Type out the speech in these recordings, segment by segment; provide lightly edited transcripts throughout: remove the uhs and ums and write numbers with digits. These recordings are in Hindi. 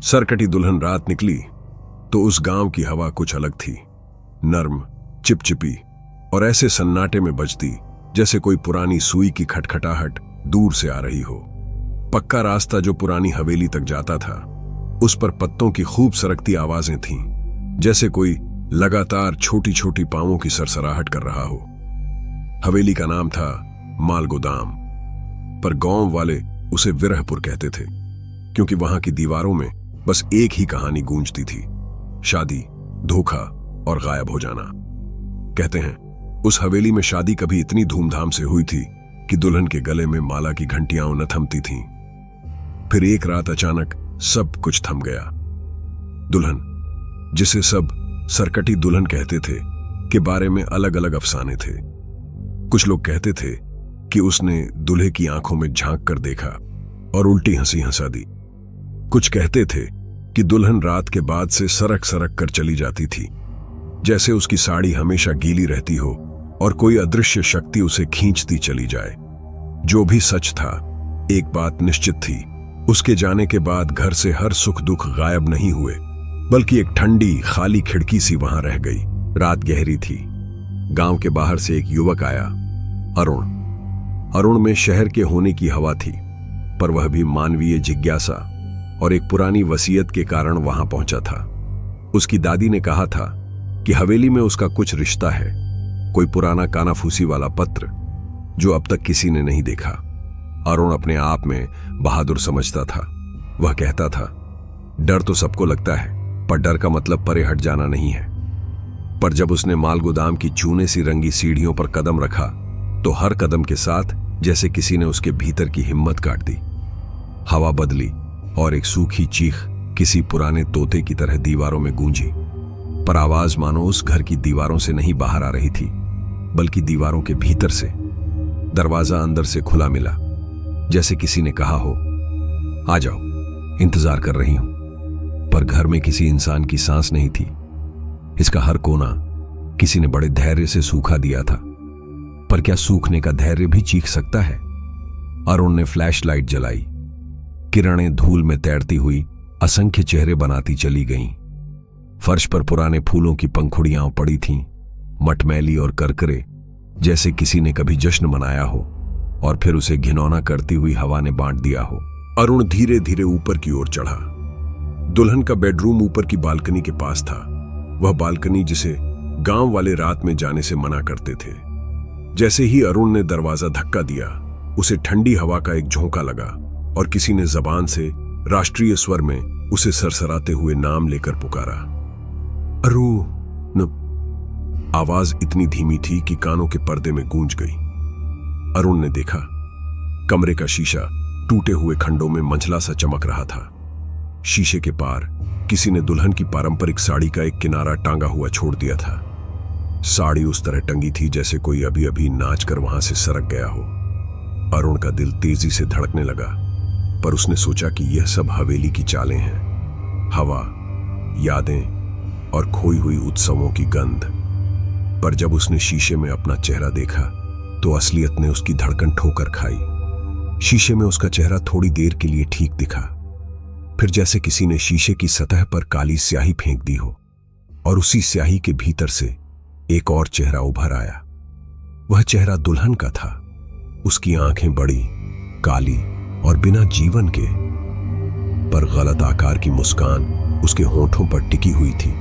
सरकटी दुल्हन रात निकली तो उस गांव की हवा कुछ अलग थी। नर्म, चिपचिपी और ऐसे सन्नाटे में बजती जैसे कोई पुरानी सुई की खटखटाहट दूर से आ रही हो। पक्का रास्ता जो पुरानी हवेली तक जाता था, उस पर पत्तों की खूब सरकती आवाजें थीं, जैसे कोई लगातार छोटी छोटी पांवों की सरसराहट कर रहा हो। हवेली का नाम था मालगोदाम, पर गांव वाले उसे विरहपुर कहते थे, क्योंकि वहां की दीवारों में बस एक ही कहानी गूंजती थी, शादी, धोखा और गायब हो जाना। कहते हैं उस हवेली में शादी कभी इतनी धूमधाम से हुई थी कि दुल्हन के गले में माला की घंटियां न थमती थीं। फिर एक रात अचानक सब कुछ थम गया। दुल्हन, जिसे सब सरकटी दुल्हन कहते थे, के बारे में अलग अलग अफसाने थे। कुछ लोग कहते थे कि उसने दूल्हे की आंखों में झांक कर देखा और उल्टी हंसी हंसा दी। कुछ कहते थे कि दुल्हन रात के बाद से सरक सरक कर चली जाती थी, जैसे उसकी साड़ी हमेशा गीली रहती हो और कोई अदृश्य शक्ति उसे खींचती चली जाए। जो भी सच था, एक बात निश्चित थी, उसके जाने के बाद घर से हर सुख दुख गायब नहीं हुए, बल्कि एक ठंडी खाली खिड़की सी वहां रह गई। रात गहरी थी। गांव के बाहर से एक युवक आया, अरुण में शहर के होने की हवा थी, पर वह भी मानवीय जिज्ञासा और एक पुरानी वसीयत के कारण वहां पहुंचा था। उसकी दादी ने कहा था कि हवेली में उसका कुछ रिश्ता है, कोई पुराना कानाफूसी वाला पत्र जो अब तक किसी ने नहीं देखा। अरुण अपने आप में बहादुर समझता था। वह कहता था, डर तो सबको लगता है, पर डर का मतलब परे हट जाना नहीं है। पर जब उसने मालगोदाम की चूने सी रंगी सीढ़ियों पर कदम रखा, तो हर कदम के साथ जैसे किसी ने उसके भीतर की हिम्मत काट दी। हवा बदली और एक सूखी चीख किसी पुराने तोते की तरह दीवारों में गूंजी, पर आवाज मानो उस घर की दीवारों से नहीं बाहर आ रही थी, बल्कि दीवारों के भीतर से। दरवाजा अंदर से खुला मिला, जैसे किसी ने कहा हो, आ जाओ, इंतजार कर रही हूं। पर घर में किसी इंसान की सांस नहीं थी। इसका हर कोना किसी ने बड़े धैर्य से सूखा दिया था। पर क्या सूखने का धैर्य भी चीख सकता है? अरुण ने फ्लैश लाइट जलाई। किरणें धूल में तैरती हुई असंख्य चेहरे बनाती चली गईं। फर्श पर पुराने फूलों की पंखुड़ियां पड़ी थीं, मटमैली और करकरे, जैसे किसी ने कभी जश्न मनाया हो और फिर उसे घिनौना करती हुई हवा ने बांट दिया हो। अरुण धीरे धीरे ऊपर की ओर चढ़ा। दुल्हन का बेडरूम ऊपर की बालकनी के पास था, वह बालकनी जिसे गांव वाले रात में जाने से मना करते थे। जैसे ही अरुण ने दरवाजा धक्का दिया, उसे ठंडी हवा का एक झोंका लगा और किसी ने जबान से राष्ट्रीय स्वर में उसे सरसराते हुए नाम लेकर पुकारा, अरुण। आवाज इतनी धीमी थी कि कानों के पर्दे में गूंज गई। अरुण ने देखा, कमरे का शीशा टूटे हुए खंडों में मंझला सा चमक रहा था। शीशे के पार किसी ने दुल्हन की पारंपरिक साड़ी का एक किनारा टांगा हुआ छोड़ दिया था। साड़ी उस तरह टंगी थी जैसे कोई अभी अभी नाच कर वहां से सरक गया हो। अरुण का दिल तेजी से धड़कने लगा, पर उसने सोचा कि यह सब हवेली की चालें हैं, हवा, यादें और खोई हुई उत्सवों की गंध। पर जब उसने शीशे में अपना चेहरा देखा, तो असलियत ने उसकी धड़कन ठोकर खाई। शीशे में उसका चेहरा थोड़ी देर के लिए ठीक दिखा, फिर जैसे किसी ने शीशे की सतह पर काली स्याही फेंक दी हो, और उसी स्याही के भीतर से एक और चेहरा उभर आया। वह चेहरा दुल्हन का था। उसकी आंखें बड़ी, काली और बिना जीवन के, पर गलत आकार की मुस्कान उसके होंठों पर टिकी हुई थी,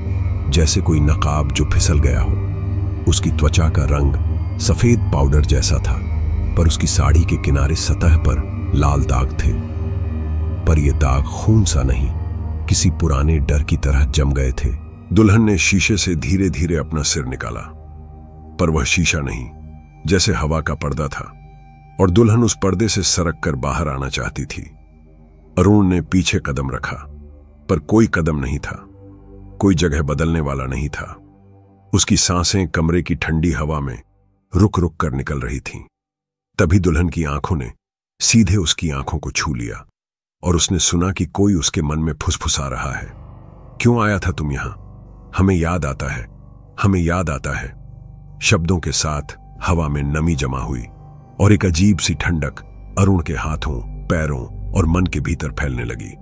जैसे कोई नकाब जो फिसल गया हो। उसकी त्वचा का रंग सफेद पाउडर जैसा था, पर उसकी साड़ी के किनारे सतह पर लाल दाग थे। पर ये दाग खून सा नहीं, किसी पुराने डर की तरह जम गए थे। दुल्हन ने शीशे से धीरे धीरे अपना सिर निकाला, पर वह शीशा नहीं, जैसे हवा का पर्दा था, और दुल्हन उस पर्दे से सरक कर बाहर आना चाहती थी। अरुण ने पीछे कदम रखा, पर कोई कदम नहीं था, कोई जगह बदलने वाला नहीं था। उसकी सांसें कमरे की ठंडी हवा में रुक रुक कर निकल रही थीं। तभी दुल्हन की आंखों ने सीधे उसकी आंखों को छू लिया, और उसने सुना कि कोई उसके मन में फुसफुसा रहा है, क्यों आया था तुम यहां? हमें याद आता है, हमें याद आता है। शब्दों के साथ हवा में नमी जमा हुई और एक अजीब सी ठंडक अरुण के हाथों, पैरों और मन के भीतर फैलने लगी।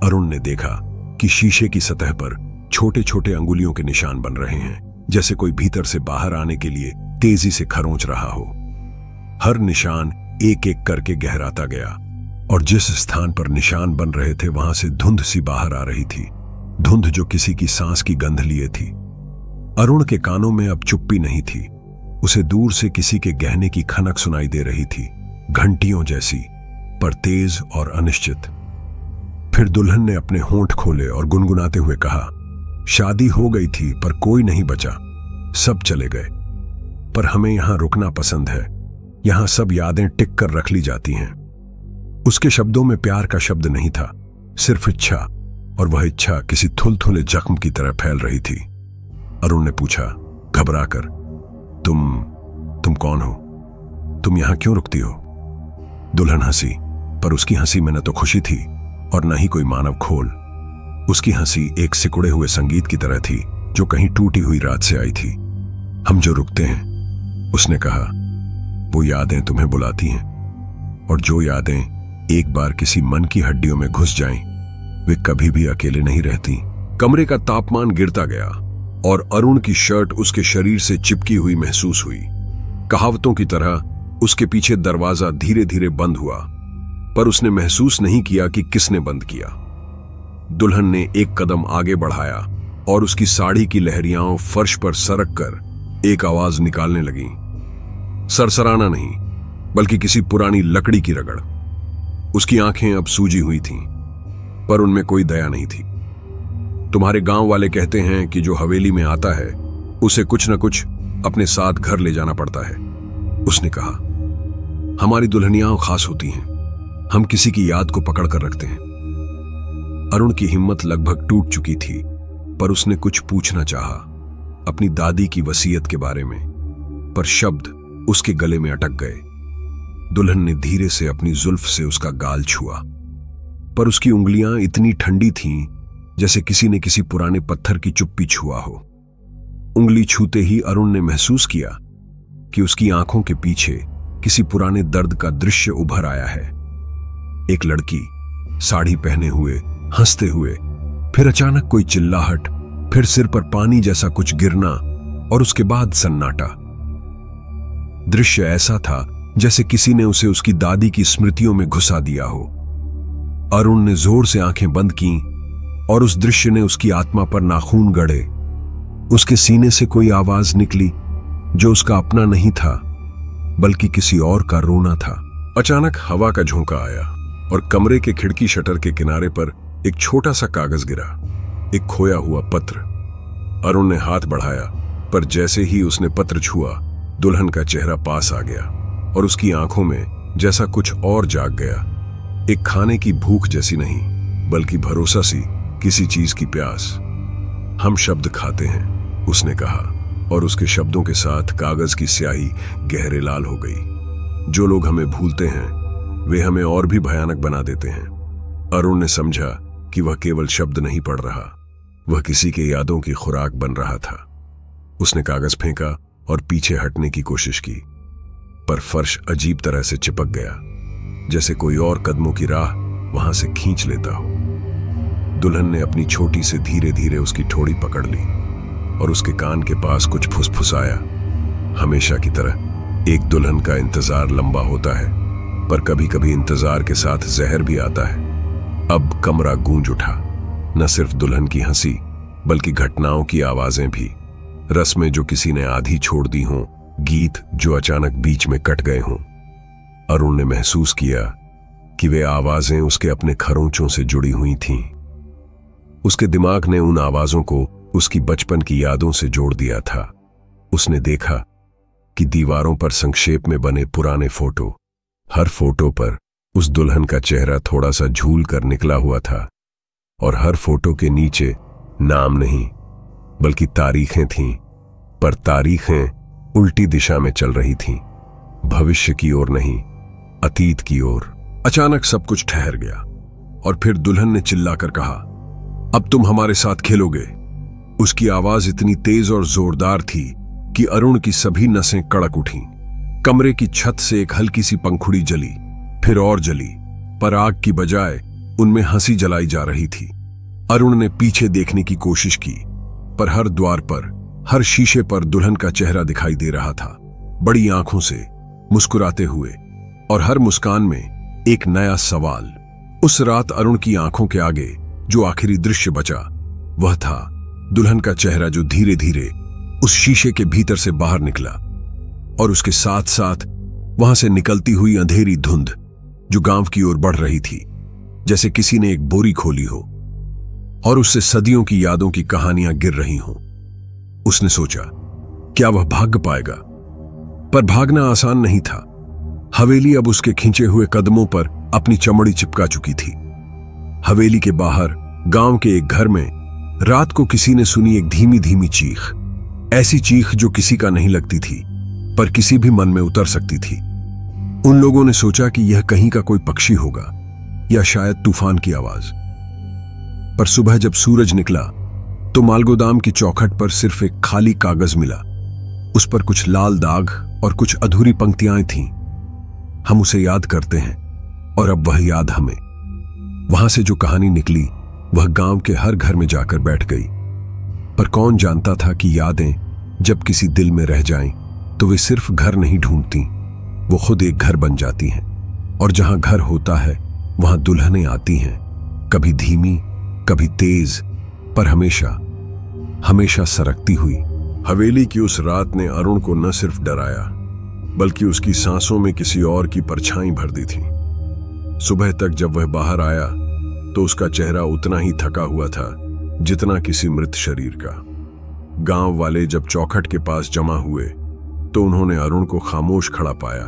अरुण ने देखा कि शीशे की सतह पर छोटे छोटे अंगुलियों के निशान बन रहे हैं, जैसे कोई भीतर से बाहर आने के लिए तेजी से खरोंच रहा हो। हर निशान एक एक करके गहराता गया और जिस स्थान पर निशान बन रहे थे वहां से धुंध सी बाहर आ रही थी, धुंध जो किसी की सांस की गंध लिए थी। अरुण के कानों में अब चुप्पी नहीं थी, उसे दूर से किसी के गहने की खनक सुनाई दे रही थी, घंटियों जैसी, पर तेज और अनिश्चित। फिर दुल्हन ने अपने होंठ खोले और गुनगुनाते हुए कहा, शादी हो गई थी पर कोई नहीं बचा, सब चले गए, पर हमें यहां रुकना पसंद है, यहां सब यादें टिक कर रख ली जाती हैं। उसके शब्दों में प्यार का शब्द नहीं था, सिर्फ इच्छा, और वह इच्छा किसी थुलथुले जख्म की तरह फैल रही थी। अरुण ने पूछा घबराकर, तुम कौन हो? तुम यहां क्यों रुकती हो? दुल्हन हंसी, पर उसकी हंसी में न तो खुशी थी और न ही कोई मानव खोल। उसकी हंसी एक सिकुड़े हुए संगीत की तरह थी जो कहीं टूटी हुई रात से आई थी। हम जो रुकते हैं, उसने कहा, वो यादें तुम्हें बुलाती हैं, और जो यादें एक बार किसी मन की हड्डियों में घुस जाएं, वे कभी भी अकेले नहीं रहती। कमरे का तापमान गिरता गया और अरुण की शर्ट उसके शरीर से चिपकी हुई महसूस हुई। कहावतों की तरह उसके पीछे दरवाजा धीरे धीरे बंद हुआ, पर उसने महसूस नहीं किया कि किसने बंद किया। दुल्हन ने एक कदम आगे बढ़ाया और उसकी साड़ी की लहरियां फर्श पर सरक कर एक आवाज निकालने लगी। सरसराना नहीं, बल्कि किसी पुरानी लकड़ी की रगड़। उसकी आंखें अब सूजी हुई थीं, पर उनमें कोई दया नहीं थी। तुम्हारे गांव वाले कहते हैं कि जो हवेली में आता है उसे कुछ न कुछ अपने साथ घर ले जाना पड़ता है, उसने कहा। हमारी दुल्हनियां खास होती हैं, हम किसी की याद को पकड़ कर रखते हैं। अरुण की हिम्मत लगभग टूट चुकी थी, पर उसने कुछ पूछना चाहा, अपनी दादी की वसीयत के बारे में, पर शब्द उसके गले में अटक गए। दुल्हन ने धीरे से अपनी जुल्फ से उसका गाल छुआ, पर उसकी उंगलियां इतनी ठंडी थीं जैसे किसी ने किसी पुराने पत्थर की चुप्पी छुआ हो। उंगली छूते ही अरुण ने महसूस किया कि उसकी आंखों के पीछे किसी पुराने दर्द का दृश्य उभर आया है। एक लड़की साड़ी पहने हुए, हंसते हुए, फिर अचानक कोई चिल्लाहट, फिर सिर पर पानी जैसा कुछ गिरना और उसके बाद सन्नाटा। दृश्य ऐसा था जैसे किसी ने उसे उसकी दादी की स्मृतियों में घुसा दिया हो। अरुण ने जोर से आंखें बंद की और उस दृश्य ने उसकी आत्मा पर नाखून गढ़े। उसके सीने से कोई आवाज निकली जो उसका अपना नहीं था, बल्कि किसी और का रोना था। अचानक हवा का झोंका आया और कमरे के खिड़की शटर के किनारे पर एक छोटा सा कागज गिरा, एक खोया हुआ पत्र। अरुण ने हाथ बढ़ाया, पर जैसे ही उसने पत्र छुआ, दुल्हन का चेहरा पास आ गया और उसकी आंखों में जैसा कुछ और जाग गया, एक खाने की भूख जैसी नहीं, बल्कि भरोसा सी किसी चीज की प्यास। हम शब्द खाते हैं, उसने कहा, और उसके शब्दों के साथ कागज की स्याही गहरे लाल हो गई। जो लोग हमें भूलते हैं वे हमें और भी भयानक बना देते हैं। अरुण ने समझा कि वह केवल शब्द नहीं पढ़ रहा, वह किसी के यादों की खुराक बन रहा था। उसने कागज फेंका और पीछे हटने की कोशिश की, पर फर्श अजीब तरह से चिपक गया, जैसे कोई और कदमों की राह वहां से खींच लेता हो। दुल्हन ने अपनी छोटी से धीरे धीरे उसकी ठोड़ी पकड़ ली और उसके कान के पास कुछ फुसफुसाया। हमेशा की तरह एक दुल्हन का इंतजार लंबा होता है, पर कभी कभी इंतजार के साथ जहर भी आता है। अब कमरा गूंज उठा, न सिर्फ दुल्हन की हंसी, बल्कि घटनाओं की आवाजें भी। रस्में जो किसी ने आधी छोड़ दी हों, गीत जो अचानक बीच में कट गए हों। अरुण ने महसूस किया कि वे आवाजें उसके अपने खरोंचों से जुड़ी हुई थीं। उसके दिमाग ने उन आवाजों को उसकी बचपन की यादों से जोड़ दिया था। उसने देखा कि दीवारों पर संक्षेप में बने पुराने फोटो, हर फोटो पर उस दुल्हन का चेहरा थोड़ा सा झूल कर निकला हुआ था, और हर फोटो के नीचे नाम नहीं बल्कि तारीखें थीं, पर तारीखें उल्टी दिशा में चल रही थीं, भविष्य की ओर नहीं, अतीत की ओर। अचानक सब कुछ ठहर गया और फिर दुल्हन ने चिल्लाकर कहा, अब तुम हमारे साथ खेलोगे। उसकी आवाज इतनी तेज और जोरदार थी कि अरुण की सभी नसें कड़क उठीं। कमरे की छत से एक हल्की सी पंखुड़ी जली, फिर और जली, पर आग की बजाय उनमें हंसी जलाई जा रही थी। अरुण ने पीछे देखने की कोशिश की, पर हर द्वार पर, हर शीशे पर दुल्हन का चेहरा दिखाई दे रहा था, बड़ी आंखों से, मुस्कुराते हुए, और हर मुस्कान में एक नया सवाल। उस रात अरुण की आंखों के आगे जो आखिरी दृश्य बचा, वह था दुल्हन का चेहरा जो धीरे धीरे उस शीशे के भीतर से बाहर निकला, और उसके साथ साथ वहां से निकलती हुई अंधेरी धुंध जो गांव की ओर बढ़ रही थी, जैसे किसी ने एक बोरी खोली हो और उससे सदियों की यादों की कहानियां गिर रही हों। उसने सोचा, क्या वह भाग पाएगा? पर भागना आसान नहीं था। हवेली अब उसके खींचे हुए कदमों पर अपनी चमड़ी चिपका चुकी थी। हवेली के बाहर गांव के एक घर में रात को किसी ने सुनी एक धीमी धीमी चीख, ऐसी चीख जो किसी का नहीं लगती थी, पर किसी भी मन में उतर सकती थी। उन लोगों ने सोचा कि यह कहीं का कोई पक्षी होगा या शायद तूफान की आवाज। पर सुबह जब सूरज निकला तो मालगोदाम की चौखट पर सिर्फ एक खाली कागज मिला। उस पर कुछ लाल दाग और कुछ अधूरी पंक्तियां थीं। हम उसे याद करते हैं और अब वह याद हमें। वहां से जो कहानी निकली वह गांव के हर घर में जाकर बैठ गई। पर कौन जानता था कि यादें जब किसी दिल में रह जाएं तो वे सिर्फ घर नहीं ढूंढती, वो खुद एक घर बन जाती हैं। और जहां घर होता है वहां दुल्हनें आती हैं, कभी धीमी, कभी तेज, पर हमेशा हमेशा सरकती हुई। हवेली की उस रात ने अरुण को न सिर्फ डराया, बल्कि उसकी सांसों में किसी और की परछाई भर दी थी। सुबह तक जब वह बाहर आया तो उसका चेहरा उतना ही थका हुआ था जितना किसी मृत शरीर का। गांव वाले जब चौखट के पास जमा हुए तो उन्होंने अरुण को खामोश खड़ा पाया।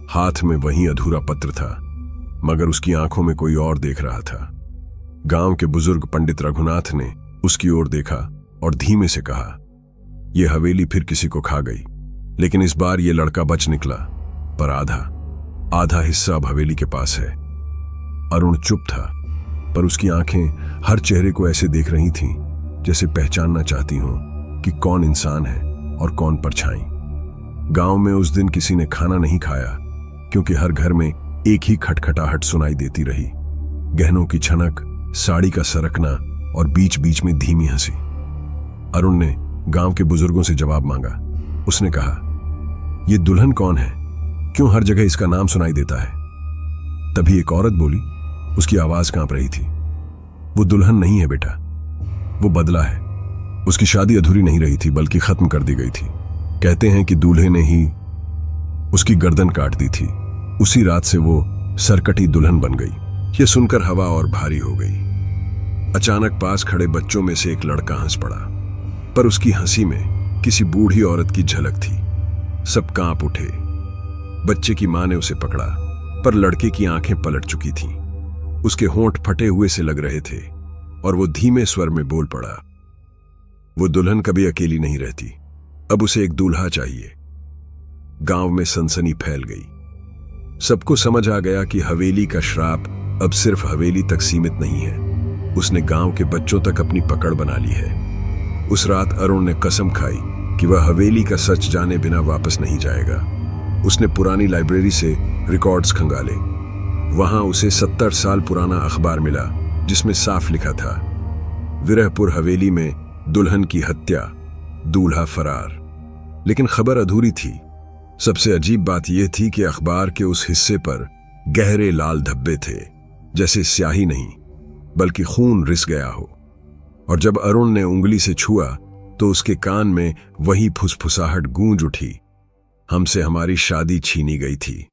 हाथ में वही अधूरा पत्र था, मगर उसकी आंखों में कोई और देख रहा था। गांव के बुजुर्ग पंडित रघुनाथ ने उसकी ओर देखा और धीमे से कहा, यह हवेली फिर किसी को खा गई, लेकिन इस बार यह लड़का बच निकला, पर आधा हिस्सा अब हवेली के पास है। अरुण चुप था, पर उसकी आंखें हर चेहरे को ऐसे देख रही थीं जैसे पहचानना चाहती हों कि कौन इंसान है और कौन परछाई। गांव में उस दिन किसी ने खाना नहीं खाया, क्योंकि हर घर में एक ही खटखटाहट सुनाई देती रही, गहनों की छनक, साड़ी का सरकना और बीच बीच में धीमी हंसी। अरुण ने गांव के बुजुर्गों से जवाब मांगा। उसने कहा, यह दुल्हन कौन है? क्यों हर जगह इसका नाम सुनाई देता है? तभी एक औरत बोली, उसकी आवाज कांप रही थी, वो दुल्हन नहीं है बेटा, वो बदला है। उसकी शादी अधूरी नहीं रही थी, बल्कि खत्म कर दी गई थी। कहते हैं कि दूल्हे ने ही उसकी गर्दन काट दी थी। उसी रात से वो सरकटी दुल्हन बन गई। यह सुनकर हवा और भारी हो गई। अचानक पास खड़े बच्चों में से एक लड़का हंस पड़ा, पर उसकी हंसी में किसी बूढ़ी औरत की झलक थी। सब कांप उठे। बच्चे की मां ने उसे पकड़ा, पर लड़के की आंखें पलट चुकी थीं। उसके होंठ फटे हुए से लग रहे थे और वो धीमे स्वर में बोल पड़ा, वो दुल्हन कभी अकेली नहीं रहती, अब उसे एक दूल्हा चाहिए। गांव में सनसनी फैल गई। सबको समझ आ गया कि हवेली का श्राप अब सिर्फ हवेली तक सीमित नहीं है, उसने गांव के बच्चों तक अपनी पकड़ बना ली है। उस रात अरुण ने कसम खाई कि वह हवेली का सच जाने बिना वापस नहीं जाएगा। उसने पुरानी लाइब्रेरी से रिकॉर्ड्स खंगाले। वहां उसे 70 साल पुराना अखबार मिला, जिसमें साफ लिखा था, विरहपुर हवेली में दुल्हन की हत्या, दूल्हा फरार। लेकिन खबर अधूरी थी। सबसे अजीब बात यह थी कि अखबार के उस हिस्से पर गहरे लाल धब्बे थे, जैसे स्याही नहीं बल्कि खून रिस गया हो। और जब अरुण ने उंगली से छुआ तो उसके कान में वही फुसफुसाहट गूंज उठी, हमसे हमारी शादी छीनी गई थी,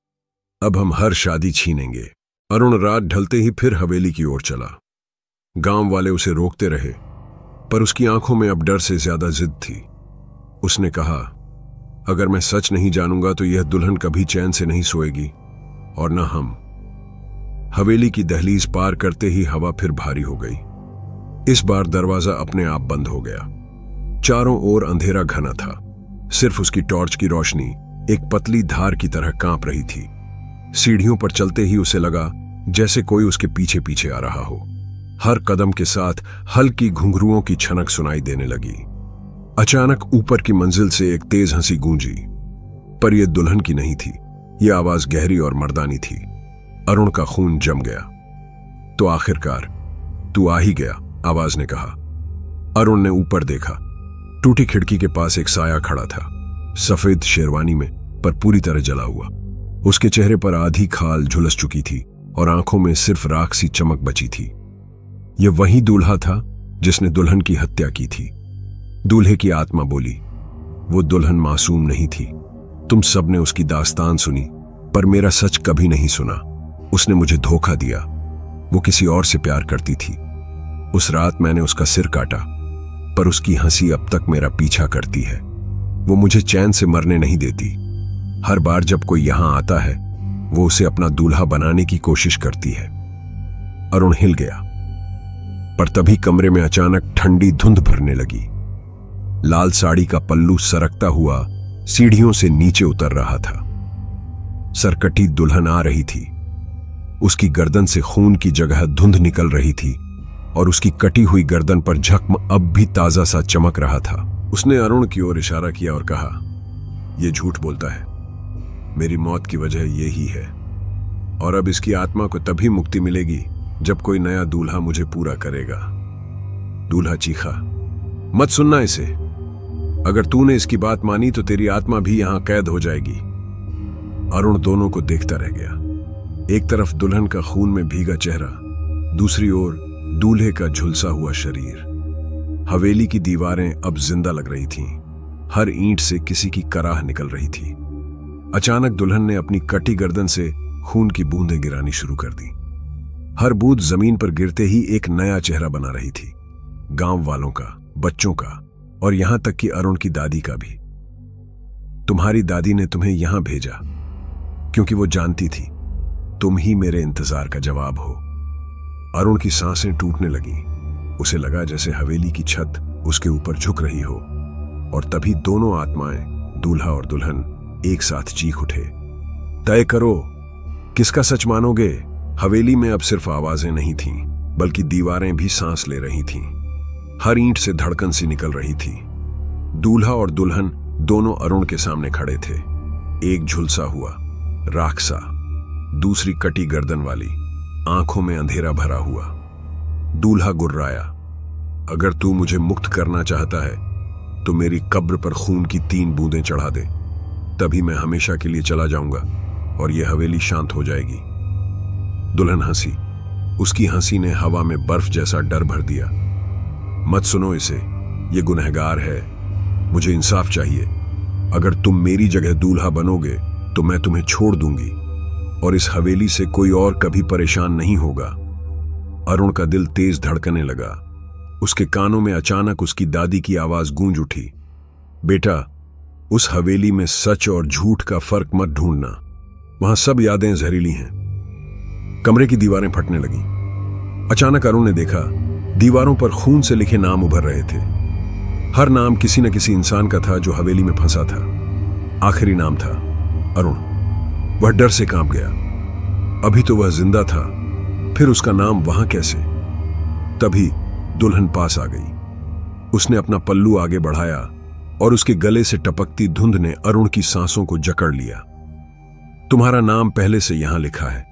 अब हम हर शादी छीनेंगे। अरुण रात ढलते ही फिर हवेली की ओर चला। गांव वाले उसे रोकते रहे, पर उसकी आंखों में अब डर से ज्यादा जिद थी। उसने कहा, अगर मैं सच नहीं जानूंगा तो यह दुल्हन कभी चैन से नहीं सोएगी, और न हम। हवेली की दहलीज पार करते ही हवा फिर भारी हो गई। इस बार दरवाजा अपने आप बंद हो गया। चारों ओर अंधेरा घना था। सिर्फ उसकी टॉर्च की रोशनी एक पतली धार की तरह कांप रही थी। सीढ़ियों पर चलते ही उसे लगा जैसे कोई उसके पीछे पीछे आ रहा हो। हर कदम के साथ हल्की घुंघरुओं की छनक सुनाई देने लगी। अचानक ऊपर की मंजिल से एक तेज हंसी गूंजी, पर यह दुल्हन की नहीं थी। यह आवाज गहरी और मर्दानी थी। अरुण का खून जम गया। तो आखिरकार तू आ ही गया, आवाज ने कहा। अरुण ने ऊपर देखा। टूटी खिड़की के पास एक साया खड़ा था, सफेद शेरवानी में, पर पूरी तरह जला हुआ। उसके चेहरे पर आधी खाल झुलस चुकी थी और आंखों में सिर्फ राख सी चमक बची थी। यह वही दूल्हा था जिसने दुल्हन की हत्या की थी। दूल्हे की आत्मा बोली, वो दुल्हन मासूम नहीं थी। तुम सबने उसकी दास्तान सुनी, पर मेरा सच कभी नहीं सुना। उसने मुझे धोखा दिया। वो किसी और से प्यार करती थी। उस रात मैंने उसका सिर काटा, पर उसकी हंसी अब तक मेरा पीछा करती है। वो मुझे चैन से मरने नहीं देती। हर बार जब कोई यहां आता है, वो उसे अपना दूल्हा बनाने की कोशिश करती है। अरुण हिल गया, पर तभी कमरे में अचानक ठंडी धुंध भरने लगी। लाल साड़ी का पल्लू सरकता हुआ सीढ़ियों से नीचे उतर रहा था। सरकटी दुल्हन आ रही थी। उसकी गर्दन से खून की जगह धुंध निकल रही थी और उसकी कटी हुई गर्दन पर जख्म अब भी ताजा सा चमक रहा था। उसने अरुण की ओर इशारा किया और कहा, यह झूठ बोलता है। मेरी मौत की वजह यही है, और अब इसकी आत्मा को तभी मुक्ति मिलेगी जब कोई नया दूल्हा मुझे पूरा करेगा। दूल्हा चीखा, मत सुनना इसे। अगर तूने इसकी बात मानी तो तेरी आत्मा भी यहां कैद हो जाएगी। अरुण दोनों को देखता रह गया। एक तरफ दुल्हन का खून में भीगा चेहरा, दूसरी ओर दूल्हे का झुलसा हुआ शरीर। हवेली की दीवारें अब जिंदा लग रही थीं। हर ईंट से किसी की कराह निकल रही थी। अचानक दुल्हन ने अपनी कटी गर्दन से खून की बूंदें गिरानी शुरू कर दी। हर बूंद जमीन पर गिरते ही एक नया चेहरा बना रही थी, गांव वालों का, बच्चों का, और यहां तक कि अरुण की दादी का भी। तुम्हारी दादी ने तुम्हें यहां भेजा क्योंकि वो जानती थी तुम ही मेरे इंतजार का जवाब हो। अरुण की सांसें टूटने लगी। उसे लगा जैसे हवेली की छत उसके ऊपर झुक रही हो, और तभी दोनों आत्माएं, दूल्हा और दुल्हन, एक साथ चीख उठे, तय करो, किसका सच मानोगे? हवेली में अब सिर्फ आवाजें नहीं थीं, बल्कि दीवारें भी सांस ले रही थीं। हर ईंट से धड़कन सी निकल रही थी। दूल्हा और दुल्हन दोनों अरुण के सामने खड़े थे। एक झुलसा हुआ, राखसा, दूसरी कटी गर्दन वाली, आंखों में अंधेरा भरा हुआ। दूल्हा गुर्राया, अगर तू मुझे मुक्त करना चाहता है तो मेरी कब्र पर खून की 3 बूंदें चढ़ा दे, तभी मैं हमेशा के लिए चला जाऊंगा और यह हवेली शांत हो जाएगी। दुल्हन हंसी। उसकी हंसी ने हवा में बर्फ जैसा डर भर दिया। मत सुनो इसे, यह गुनहगार है। मुझे इंसाफ चाहिए। अगर तुम मेरी जगह दूल्हा बनोगे तो मैं तुम्हें छोड़ दूंगी और इस हवेली से कोई और कभी परेशान नहीं होगा। अरुण का दिल तेज धड़कने लगा। उसके कानों में अचानक उसकी दादी की आवाज गूंज उठी, बेटा, उस हवेली में सच और झूठ का फर्क मत ढूंढना। वहां सब यादें जहरीली हैं। कमरे की दीवारें फटने लगीं। अचानक अरुण ने देखा दीवारों पर खून से लिखे नाम उभर रहे थे। हर नाम किसी न किसी इंसान का था जो हवेली में फंसा था। आखिरी नाम था अरुण। वह डर से कांप गया। अभी तो वह जिंदा था, फिर उसका नाम वहां कैसे? तभी दुल्हन पास आ गई। उसने अपना पल्लू आगे बढ़ाया और उसके गले से टपकती धुंध ने अरुण की सांसों को जकड़ लिया। तुम्हारा नाम पहले से यहां लिखा है,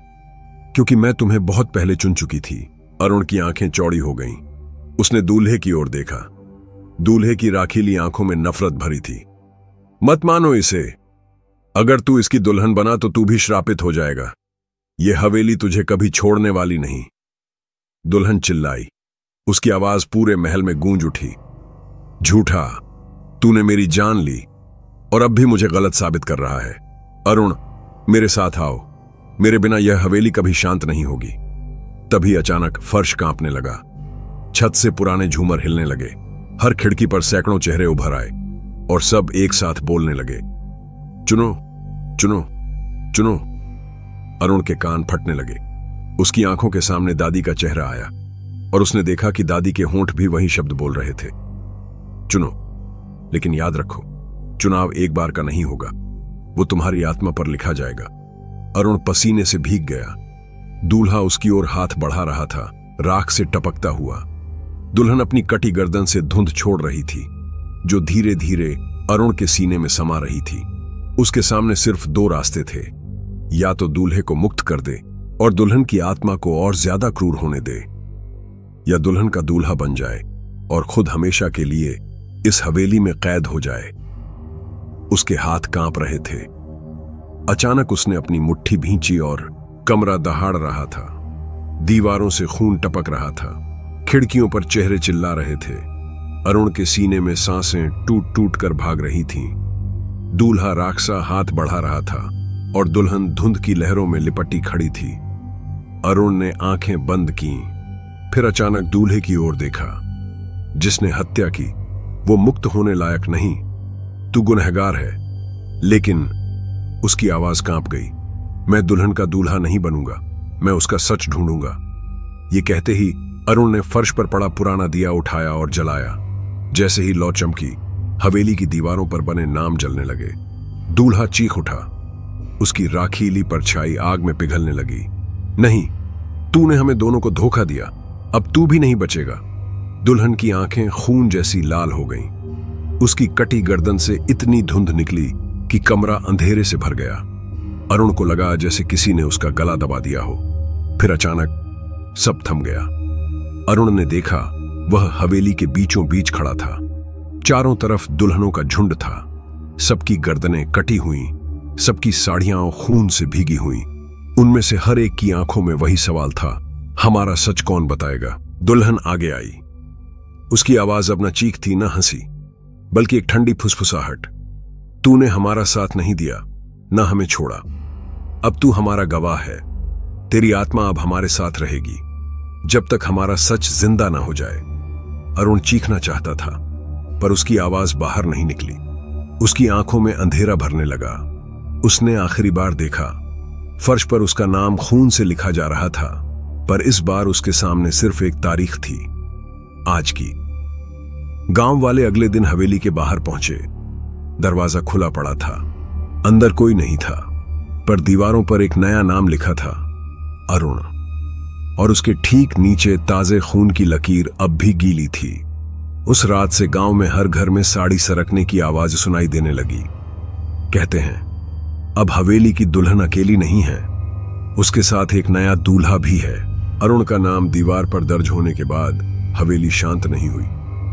क्योंकि मैं तुम्हें बहुत पहले चुन चुकी थी। अरुण की आंखें चौड़ी हो गईं। उसने दूल्हे की ओर देखा। दूल्हे की राखीली आंखों में नफरत भरी थी। मत मानो इसे। अगर तू इसकी दुल्हन बना तो तू भी श्रापित हो जाएगा। यह हवेली तुझे कभी छोड़ने वाली नहीं। दुल्हन चिल्लाई। उसकी आवाज पूरे महल में गूंज उठी। झूठा, तूने मेरी जान ली और अब भी मुझे गलत साबित कर रहा है। अरुण, मेरे साथ आओ। मेरे बिना यह हवेली कभी शांत नहीं होगी। तभी अचानक फर्श कांपने लगा। छत से पुराने झूमर हिलने लगे। हर खिड़की पर सैकड़ों चेहरे उभर आए और सब एक साथ बोलने लगे, चुनो, चुनो, चुनो। अरुण के कान फटने लगे। उसकी आंखों के सामने दादी का चेहरा आया और उसने देखा कि दादी के होंठ भी वही शब्द बोल रहे थे, चुनो। लेकिन याद रखो, चुनाव एक बार का नहीं होगा। वो तुम्हारी आत्मा पर लिखा जाएगा। अरुण पसीने से भीग गया। दूल्हा उसकी ओर हाथ बढ़ा रहा था, राख से टपकता हुआ। दुल्हन अपनी कटी गर्दन से धुंध छोड़ रही थी, जो धीरे धीरे अरुण के सीने में समा रही थी। उसके सामने सिर्फ 2 रास्ते थे, या तो दूल्हे को मुक्त कर दे और दुल्हन की आत्मा को और ज्यादा क्रूर होने दे, या दुल्हन का दूल्हा बन जाए और खुद हमेशा के लिए इस हवेली में कैद हो जाए। उसके हाथ कांप रहे थे। अचानक उसने अपनी मुट्ठी भींची और कमरा दहाड़ रहा था। दीवारों से खून टपक रहा था, खिड़कियों पर चेहरे चिल्ला रहे थे। अरुण के सीने में सांसें टूट टूट कर भाग रही थीं। दूल्हा राक्षसा हाथ बढ़ा रहा था और दुल्हन धुंध की लहरों में लिपटी खड़ी थी। अरुण ने आंखें बंद की, फिर अचानक दूल्हे की ओर देखा। जिसने हत्या की वो मुक्त होने लायक नहीं, तू गुनहगार है। लेकिन उसकी आवाज कांप गई। मैं दुल्हन का दूल्हा नहीं बनूंगा, मैं उसका सच ढूंढूंगा। ये कहते ही अरुण ने फर्श पर पड़ा पुराना दिया उठाया और जलाया। जैसे ही लौ चमकी, हवेली की दीवारों पर बने नाम जलने लगे। दूल्हा चीख उठा। उसकी राखीली परछाई आग में पिघलने लगी। नहीं, तूने हमें दोनों को धोखा दिया, अब तू भी नहीं बचेगा। दुल्हन की आंखें खून जैसी लाल हो गईं। उसकी कटी गर्दन से इतनी धुंध निकली कि कमरा अंधेरे से भर गया। अरुण को लगा जैसे किसी ने उसका गला दबा दिया हो। फिर अचानक सब थम गया। अरुण ने देखा, वह हवेली के बीचों बीच खड़ा था। चारों तरफ दुल्हनों का झुंड था। सबकी गर्दनें कटी हुई, सबकी साड़ियां खून से भीगी हुई। उनमें से हर एक की आंखों में वही सवाल था, हमारा सच कौन बताएगा? दुल्हन आगे आई। उसकी आवाज अब न चीख थी न हंसी, बल्कि एक ठंडी फुसफुसाहट। तूने हमारा साथ नहीं दिया, न हमें छोड़ा। अब तू हमारा गवाह है। तेरी आत्मा अब हमारे साथ रहेगी जब तक हमारा सच जिंदा ना हो जाए। अरुण चीखना चाहता था, पर उसकी आवाज बाहर नहीं निकली। उसकी आंखों में अंधेरा भरने लगा। उसने आखिरी बार देखा, फर्श पर उसका नाम खून से लिखा जा रहा था, पर इस बार उसके सामने सिर्फ एक तारीख थी, आज की। गांव वाले अगले दिन हवेली के बाहर पहुंचे। दरवाजा खुला पड़ा था। अंदर कोई नहीं था, पर दीवारों पर एक नया नाम लिखा था, अरुण। और उसके ठीक नीचे ताजे खून की लकीर अब भी गीली थी। उस रात से गांव में हर घर में साड़ी सरकने की आवाज सुनाई देने लगी। कहते हैं, अब हवेली की दुल्हन अकेली नहीं है, उसके साथ एक नया दूल्हा भी है। अरुण का नाम दीवार पर दर्ज होने के बाद हवेली शांत नहीं हुई,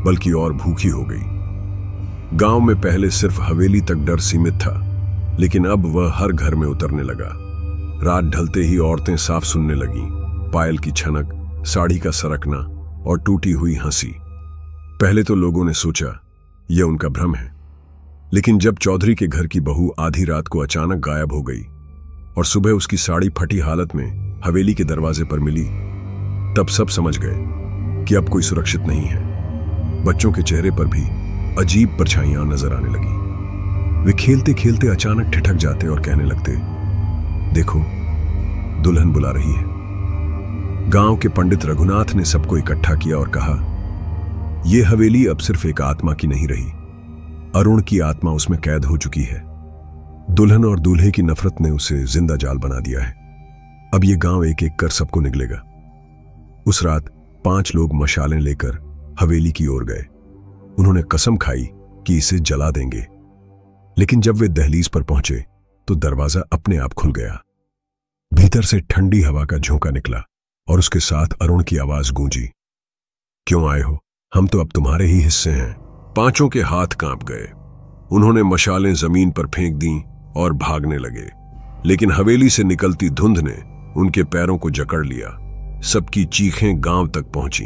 बल्कि और भूखी हो गई। गांव में पहले सिर्फ हवेली तक डर सीमित था, लेकिन अब वह हर घर में उतरने लगा। रात ढलते ही औरतें साफ सुनने लगीं, पायल की छनक, साड़ी का सरकना और टूटी हुई हंसी। पहले तो लोगों ने सोचा यह उनका भ्रम है, लेकिन जब चौधरी के घर की बहू आधी रात को अचानक गायब हो गई और सुबह उसकी साड़ी फटी हालत में हवेली के दरवाजे पर मिली, तब सब समझ गए कि अब कोई सुरक्षित नहीं है। बच्चों के चेहरे पर भी अजीब परछाइयां नजर आने लगी। वे खेलते खेलते अचानक ठिठक जाते और कहने लगते, देखो, दुल्हन बुला रही है। गांव के पंडित रघुनाथ ने सबको इकट्ठा किया और कहा, यह हवेली अब सिर्फ एक आत्मा की नहीं रही, अरुण की आत्मा उसमें कैद हो चुकी है। दुल्हन और दूल्हे की नफरत ने उसे जिंदा जाल बना दिया है। अब यह गांव एक एक कर सबको निगलेगा। उस रात 5 लोग मशालें लेकर हवेली की ओर गए। उन्होंने कसम खाई कि इसे जला देंगे, लेकिन जब वे दहलीज पर पहुंचे तो दरवाजा अपने आप खुल गया। भीतर से ठंडी हवा का झोंका निकला और उसके साथ अरुण की आवाज गूंजी, क्यों आए हो? हम तो अब तुम्हारे ही हिस्से हैं। 5 के हाथ कांप गए। उन्होंने मशालें जमीन पर फेंक दी और भागने लगे, लेकिन हवेली से निकलती धुंध ने उनके पैरों को जकड़ लिया। सबकी चीखें गांव तक पहुंची।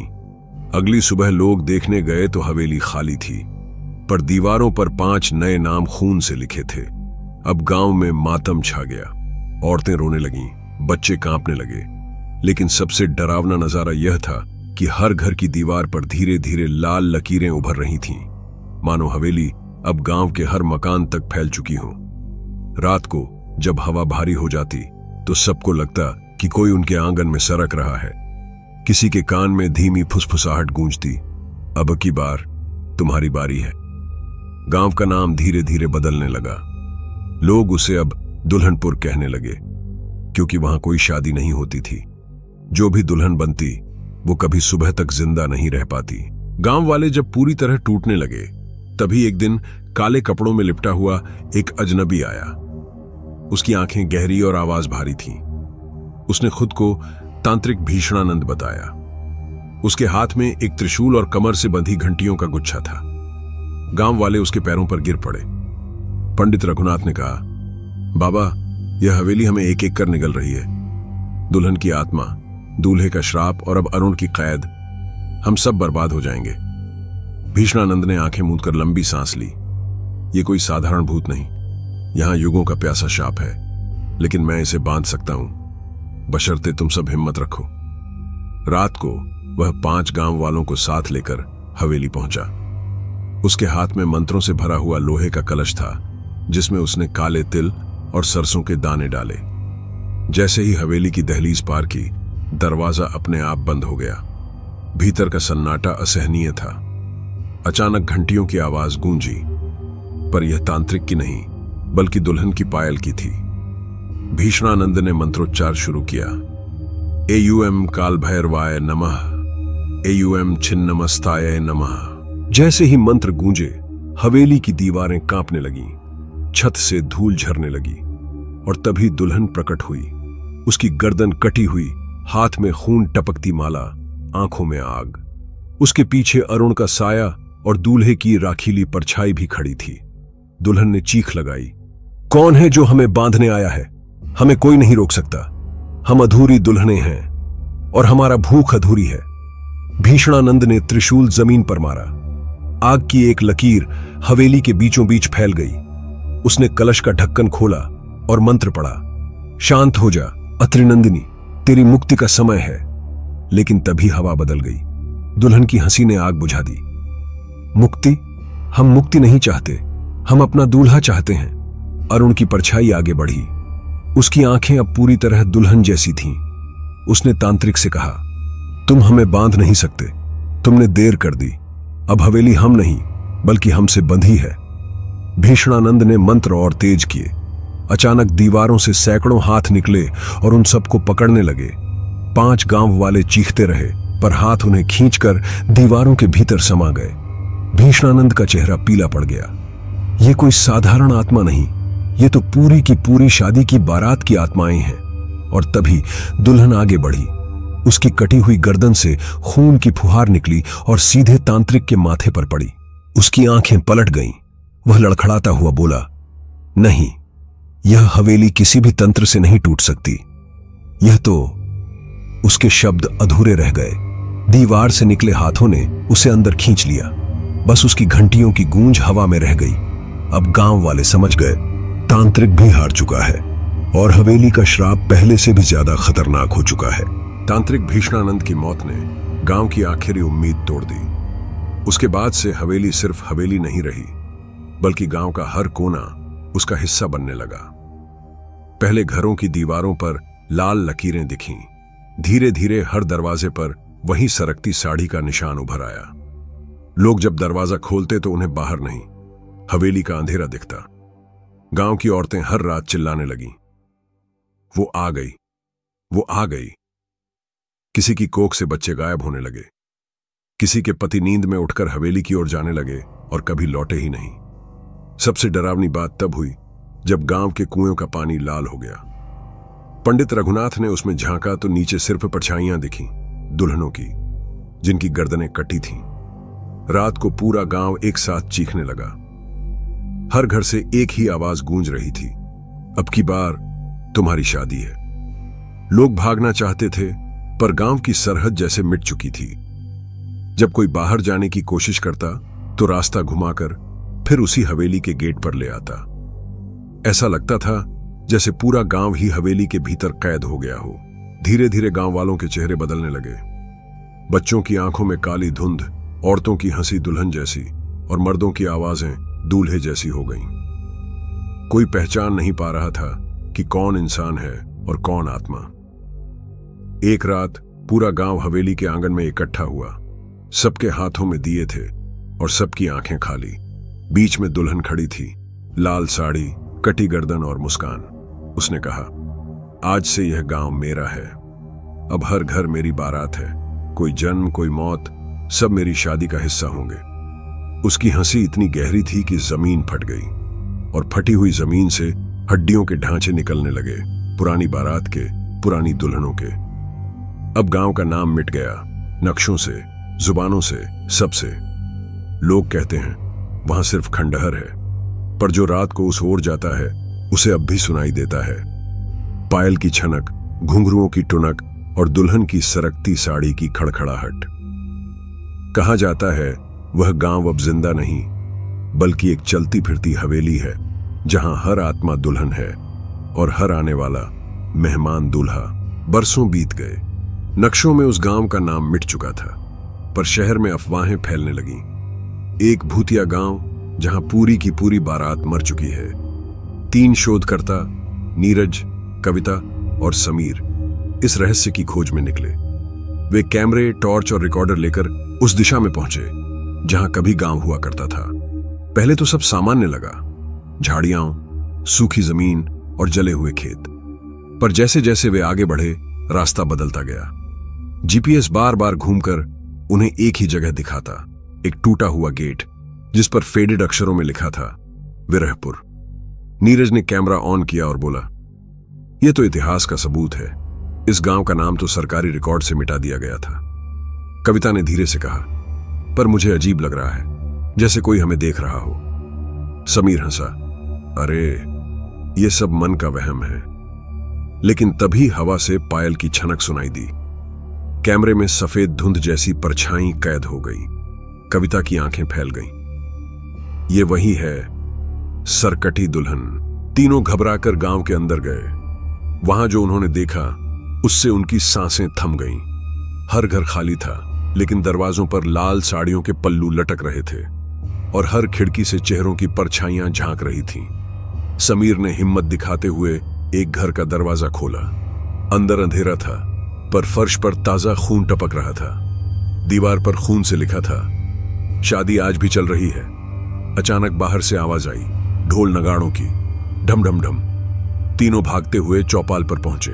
अगली सुबह लोग देखने गए तो हवेली खाली थी, पर दीवारों पर 5 नए नाम खून से लिखे थे। अब गांव में मातम छा गया। औरतें रोने लगीं, बच्चे कांपने लगे, लेकिन सबसे डरावना नजारा यह था कि हर घर की दीवार पर धीरे धीरे लाल लकीरें उभर रही थीं, मानो हवेली अब गांव के हर मकान तक फैल चुकी हो। रात को जब हवा भारी हो जाती तो सबको लगता कि कोई उनके आंगन में सरक रहा है। किसी के कान में धीमी फुसफुसाहट गूंजती, अब की बार तुम्हारी बारी है। गांव का नाम धीरे धीरे बदलने लगा। लोग उसे अब दुल्हनपुर कहने लगे, क्योंकि वहां कोई शादी नहीं होती थी। जो भी दुल्हन बनती वो कभी सुबह तक जिंदा नहीं रह पाती। गांव वाले जब पूरी तरह टूटने लगे, तभी एक दिन काले कपड़ों में लिपटा हुआ एक अजनबी आया। उसकी आंखें गहरी और आवाज भारी थी। उसने खुद को तांत्रिक भीषणानंद बताया। उसके हाथ में एक त्रिशूल और कमर से बंधी घंटियों का गुच्छा था। गांव वाले उसके पैरों पर गिर पड़े। पंडित रघुनाथ ने कहा, बाबा, यह हवेली हमें एक एक कर निगल रही है। दुल्हन की आत्मा, दूल्हे का श्राप और अब अरुण की कैद, हम सब बर्बाद हो जाएंगे। भीषणानंद ने आंखें मूंदकर लंबी सांस ली। यह कोई साधारण भूत नहीं, यहां युगों का प्यासा शाप है, लेकिन मैं इसे बांध सकता हूं, बशर्ते तुम सब हिम्मत रखो। रात को वह 5 गांव वालों को साथ लेकर हवेली पहुंचा। उसके हाथ में मंत्रों से भरा हुआ लोहे का कलश था, जिसमें उसने काले तिल और सरसों के दाने डाले। जैसे ही हवेली की दहलीज पार की, दरवाजा अपने आप बंद हो गया। भीतर का सन्नाटा असहनीय था। अचानक घंटियों की आवाज गूंजी, पर यह तांत्रिक की नहीं, बल्कि दुल्हन की पायल की थी। भीषणानंद ने मंत्रोच्चार शुरू किया। एयूएम काल भैरवाय नमः, एयूएम छिन्नमस्ताय नमः। जैसे ही मंत्र गूंजे, हवेली की दीवारें कांपने लगीं, छत से धूल झरने लगी, और तभी दुल्हन प्रकट हुई। उसकी गर्दन कटी हुई, हाथ में खून टपकती माला, आंखों में आग। उसके पीछे अरुण का साया और दूल्हे की राखीली परछाई भी खड़ी थी। दुल्हन ने चीख लगाई, कौन है जो हमें बांधने आया है? हमें कोई नहीं रोक सकता। हम अधूरी दुल्हनें हैं और हमारा भूख अधूरी है। भीषणानंद ने त्रिशूल जमीन पर मारा। आग की एक लकीर हवेली के बीचों बीच फैल गई। उसने कलश का ढक्कन खोला और मंत्र पढ़ा, शांत हो जा अत्रिनंदिनी, तेरी मुक्ति का समय है। लेकिन तभी हवा बदल गई। दुल्हन की हंसी ने आग बुझा दी। मुक्ति? हम मुक्ति नहीं चाहते, हम अपना दूल्हा चाहते हैं। अरुण की परछाई आगे बढ़ी। उसकी आंखें अब पूरी तरह दुल्हन जैसी थीं। उसने तांत्रिक से कहा, तुम हमें बांध नहीं सकते, तुमने देर कर दी। अब हवेली हम नहीं, बल्कि हमसे बंधी है। भीषणानंद ने मंत्र और तेज किए। अचानक दीवारों से सैकड़ों हाथ निकले और उन सबको पकड़ने लगे। 5 गांव वाले चीखते रहे, पर हाथ उन्हें खींचकर दीवारों के भीतर समा गए। भीषणानंद का चेहरा पीला पड़ गया। यह कोई साधारण आत्मा नहीं, ये तो पूरी की पूरी शादी की बारात की आत्माएं हैं। और तभी दुल्हन आगे बढ़ी। उसकी कटी हुई गर्दन से खून की फुहार निकली और सीधे तांत्रिक के माथे पर पड़ी। उसकी आंखें पलट गईं। वह लड़खड़ाता हुआ बोला, नहीं, यह हवेली किसी भी तंत्र से नहीं टूट सकती। यह तो। उसके शब्द अधूरे रह गए। दीवार से निकले हाथों ने उसे अंदर खींच लिया। बस उसकी घंटियों की गूंज हवा में रह गई। अब गांव वाले समझ गए, तांत्रिक भी हार चुका है और हवेली का श्राप पहले से भी ज्यादा खतरनाक हो चुका है। तांत्रिक भीषणानंद की मौत ने गांव की आखिरी उम्मीद तोड़ दी। उसके बाद से हवेली सिर्फ हवेली नहीं रही, बल्कि गांव का हर कोना उसका हिस्सा बनने लगा। पहले घरों की दीवारों पर लाल लकीरें दिखीं। धीरे धीरे हर दरवाजे पर वही सरकती साड़ी का निशान उभर आया। लोग जब दरवाजा खोलते तो उन्हें बाहर नहीं, हवेली का अंधेरा दिखता। गांव की औरतें हर रात चिल्लाने लगीं, वो आ गई, वो आ गई। किसी की कोख से बच्चे गायब होने लगे। किसी के पति नींद में उठकर हवेली की ओर जाने लगे और कभी लौटे ही नहीं। सबसे डरावनी बात तब हुई जब गांव के कुएं का पानी लाल हो गया। पंडित रघुनाथ ने उसमें झांका तो नीचे सिर्फ परछाइयां दिखीं, दुल्हनों की, जिनकी गर्दनें कटी थीं। रात को पूरा गांव एक साथ चीखने लगा। हर घर से एक ही आवाज गूंज रही थी, अब की बार तुम्हारी शादी है। लोग भागना चाहते थे, पर गांव की सरहद जैसे मिट चुकी थी। जब कोई बाहर जाने की कोशिश करता तो रास्ता घुमाकर फिर उसी हवेली के गेट पर ले आता। ऐसा लगता था जैसे पूरा गांव ही हवेली के भीतर कैद हो गया हो। धीरे धीरे गांव वालों के चेहरे बदलने लगे। बच्चों की आंखों में काली धुंध, औरतों की हंसी दुल्हन जैसी और मर्दों की आवाजें दूल्हे जैसी हो गईं। कोई पहचान नहीं पा रहा था कि कौन इंसान है और कौन आत्मा। एक रात पूरा गांव हवेली के आंगन में इकट्ठा हुआ। सबके हाथों में दिए थे और सबकी आंखें खाली। बीच में दुल्हन खड़ी थी, लाल साड़ी, कटी गर्दन और मुस्कान। उसने कहा, आज से यह गांव मेरा है। अब हर घर मेरी बारात है। कोई जन्म, कोई मौत, सब मेरी शादी का हिस्सा होंगे। उसकी हंसी इतनी गहरी थी कि जमीन फट गई और फटी हुई जमीन से हड्डियों के ढांचे निकलने लगे। पुरानी बारात के पुरानी दुल्हनों के। अब गांव का नाम मिट गया, नक्शों से, जुबानों से, सबसे। लोग कहते हैं वहां सिर्फ खंडहर है, पर जो रात को उस ओर जाता है उसे अब भी सुनाई देता है। पायल की छनक, घुंघरुओं की टुनक और दुल्हन की सरकती साड़ी की खड़खड़ाहट। कहा जाता है वह गांव अब जिंदा नहीं, बल्कि एक चलती फिरती हवेली है, जहां हर आत्मा दुल्हन है और हर आने वाला मेहमान दूल्हा। बरसों बीत गए, नक्शों में उस गांव का नाम मिट चुका था, पर शहर में अफवाहें फैलने लगीं। एक भूतिया गांव जहां पूरी की पूरी बारात मर चुकी है। 3 शोधकर्ता, नीरज, कविता और समीर, इस रहस्य की खोज में निकले। वे कैमरे, टॉर्च और रिकॉर्डर लेकर उस दिशा में पहुंचे जहां कभी गांव हुआ करता था। पहले तो सब सामान्य लगा, झाड़ियां, सूखी जमीन और जले हुए खेत। पर जैसे जैसे वे आगे बढ़े, रास्ता बदलता गया। जीपीएस बार बार घूमकर उन्हें एक ही जगह दिखाता, एक टूटा हुआ गेट जिस पर फेडेड अक्षरों में लिखा था विरहपुर। नीरज ने कैमरा ऑन किया और बोला, यह तो इतिहास का सबूत है। इस गांव का नाम तो सरकारी रिकॉर्ड से मिटा दिया गया था। कविता ने धीरे से कहा, पर मुझे अजीब लग रहा है, जैसे कोई हमें देख रहा हो। समीर हंसा, अरे ये सब मन का वहम है। लेकिन तभी हवा से पायल की छनक सुनाई दी। कैमरे में सफेद धुंध जैसी परछाई कैद हो गई। कविता की आंखें फैल गईं। ये वही है, सरकटी दुल्हन। तीनों घबराकर गांव के अंदर गए। वहां जो उन्होंने देखा उससे उनकी सांसें थम गईं। हर घर खाली था, लेकिन दरवाजों पर लाल साड़ियों के पल्लू लटक रहे थे और हर खिड़की से चेहरों की परछाइयां झांक रही थीं। समीर ने हिम्मत दिखाते हुए एक घर का दरवाजा खोला। अंदर अंधेरा था, पर फर्श पर ताजा खून टपक रहा था। दीवार पर खून से लिखा था, शादी आज भी चल रही है। अचानक बाहर से आवाज आई, ढोल नगाड़ों की, ढम ढम ढम। तीनों भागते हुए चौपाल पर पहुंचे।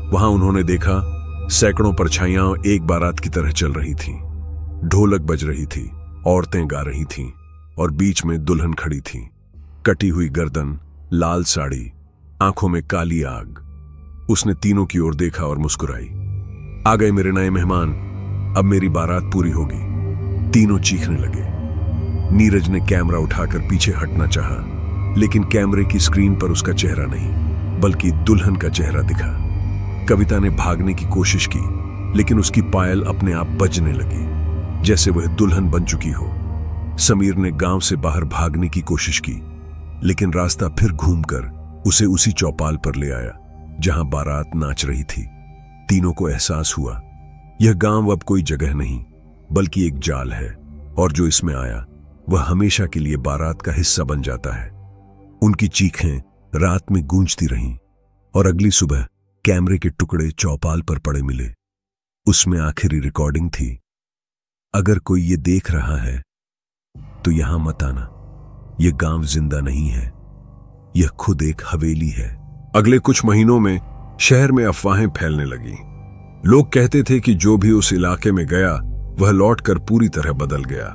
वहां उन्होंने देखा सैकड़ों परछाइयां एक बारात की तरह चल रही थीं। ढोलक बज रही थी, औरतें गा रही थीं और बीच में दुल्हन खड़ी थी। कटी हुई गर्दन, लाल साड़ी, आंखों में काली आग। उसने तीनों की ओर देखा और मुस्कुराई। आ गए मेरे नए मेहमान, अब मेरी बारात पूरी होगी। तीनों चीखने लगे। नीरज ने कैमरा उठाकर पीछे हटना चाहा, लेकिन कैमरे की स्क्रीन पर उसका चेहरा नहीं, बल्कि दुल्हन का चेहरा दिखा। कविता ने भागने की कोशिश की, लेकिन उसकी पायल अपने आप बजने लगी, जैसे वह दुल्हन बन चुकी हो। समीर ने गांव से बाहर भागने की कोशिश की, लेकिन रास्ता फिर घूमकर उसे उसी चौपाल पर ले आया जहां बारात नाच रही थी। तीनों को एहसास हुआ, यह गांव अब कोई जगह नहीं, बल्कि एक जाल है, और जो इसमें आया वह हमेशा के लिए बारात का हिस्सा बन जाता है। उनकी चीखें रात में गूंजती रहीं, और अगली सुबह कैमरे के टुकड़े चौपाल पर पड़े मिले। उसमें आखिरी रिकॉर्डिंग थी, अगर कोई ये देख रहा है तो यहां मत आना, यह गांव जिंदा नहीं है, यह खुद एक हवेली है। अगले कुछ महीनों में शहर में अफवाहें फैलने लगी। लोग कहते थे कि जो भी उस इलाके में गया वह लौटकर पूरी तरह बदल गया।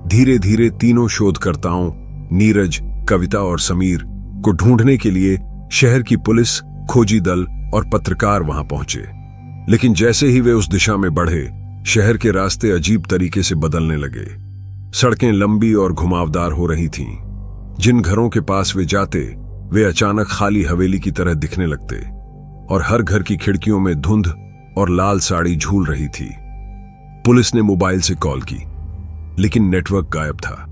धीरे धीरे तीनों शोधकर्ताओं, नीरज, कविता और समीर को ढूंढने के लिए शहर की पुलिस, खोजी दल और पत्रकार वहां पहुंचे। लेकिन जैसे ही वे उस दिशा में बढ़े, शहर के रास्ते अजीब तरीके से बदलने लगे। सड़कें लंबी और घुमावदार हो रही थीं। जिन घरों के पास वे जाते, वे अचानक खाली हवेली की तरह दिखने लगते, और हर घर की खिड़कियों में धुंध और लाल साड़ी झूल रही थी। पुलिस ने मोबाइल से कॉल की, लेकिन नेटवर्क गायब था।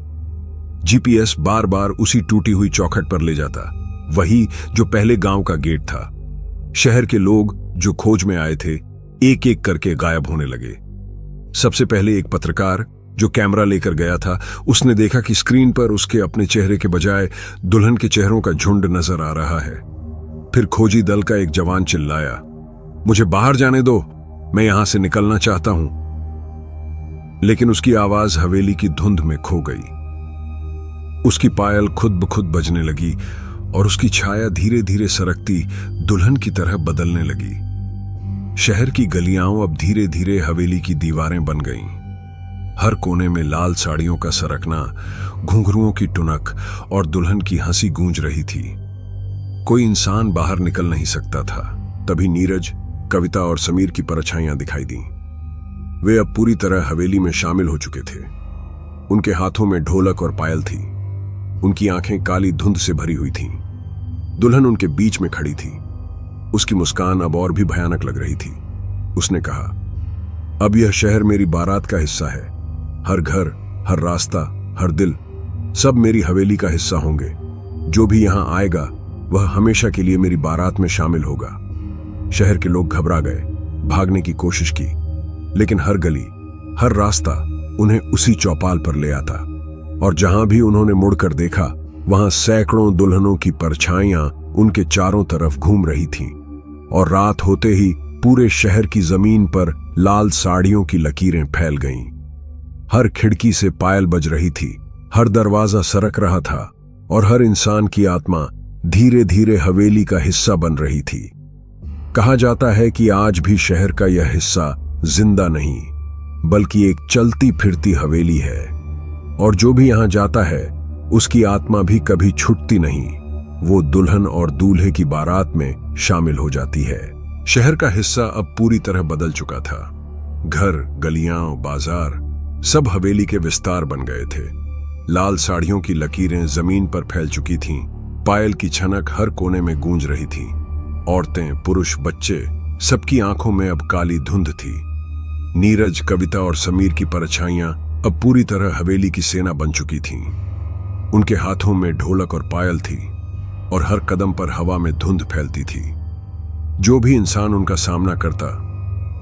जीपीएस बार बार उसी टूटी हुई चौखट पर ले जाता, वही जो पहले गांव का गेट था। शहर के लोग जो खोज में आए थे, एक एक करके गायब होने लगे। सबसे पहले एक पत्रकार जो कैमरा लेकर गया था, उसने देखा कि स्क्रीन पर उसके अपने चेहरे के बजाय दुल्हन के चेहरों का झुंड नजर आ रहा है। फिर खोजी दल का एक जवान चिल्लाया, मुझे बाहर जाने दो, मैं यहां से निकलना चाहता हूं। लेकिन उसकी आवाज हवेली की धुंध में खो गई। उसकी पायल खुद ब खुद बजने लगी, और उसकी छाया धीरे धीरे सरकती दुल्हन की तरह बदलने लगी। शहर की गलियां अब धीरे धीरे हवेली की दीवारें बन गईं। हर कोने में लाल साड़ियों का सरकना, घुंघरुओं की टुनक और दुल्हन की हंसी गूंज रही थी। कोई इंसान बाहर निकल नहीं सकता था। तभी नीरज, कविता और समीर की परछाइयां दिखाई दी। वे अब पूरी तरह हवेली में शामिल हो चुके थे। उनके हाथों में ढोलक और पायल थी। उनकी आंखें काली धुंध से भरी हुई थीं। दुल्हन उनके बीच में खड़ी थी। उसकी मुस्कान अब और भी भयानक लग रही थी। उसने कहा, अब यह शहर मेरी बारात का हिस्सा है। हर घर, हर रास्ता, हर दिल, सब मेरी हवेली का हिस्सा होंगे। जो भी यहां आएगा वह हमेशा के लिए मेरी बारात में शामिल होगा। शहर के लोग घबरा गए, भागने की कोशिश की, लेकिन हर गली, हर रास्ता उन्हें उसी चौपाल पर ले आता। और जहां भी उन्होंने मुड़कर देखा, वहां सैकड़ों दुल्हनों की परछाइयां उनके चारों तरफ घूम रही थीं। और रात होते ही पूरे शहर की जमीन पर लाल साड़ियों की लकीरें फैल गईं। हर खिड़की से पायल बज रही थी, हर दरवाजा सरक रहा था और हर इंसान की आत्मा धीरे धीरे हवेली का हिस्सा बन रही थी। कहा जाता है कि आज भी शहर का यह हिस्सा जिंदा नहीं, बल्कि एक चलती फिरती हवेली है। और जो भी यहां जाता है उसकी आत्मा भी कभी छूटती नहीं। वो दुल्हन और दूल्हे की बारात में शामिल हो जाती है। शहर का हिस्सा अब पूरी तरह बदल चुका था। घर, गलियां, बाजार सब हवेली के विस्तार बन गए थे। लाल साड़ियों की लकीरें जमीन पर फैल चुकी थीं। पायल की छनक हर कोने में गूंज रही थी। औरतें, पुरुष, बच्चे, सबकी आंखों में अब काली धुंध थी। नीरज, कविता और समीर की परछाइयां अब पूरी तरह हवेली की सेना बन चुकी थीं। उनके हाथों में ढोलक और पायल थी और हर कदम पर हवा में धुंध फैलती थी। जो भी इंसान उनका सामना करता,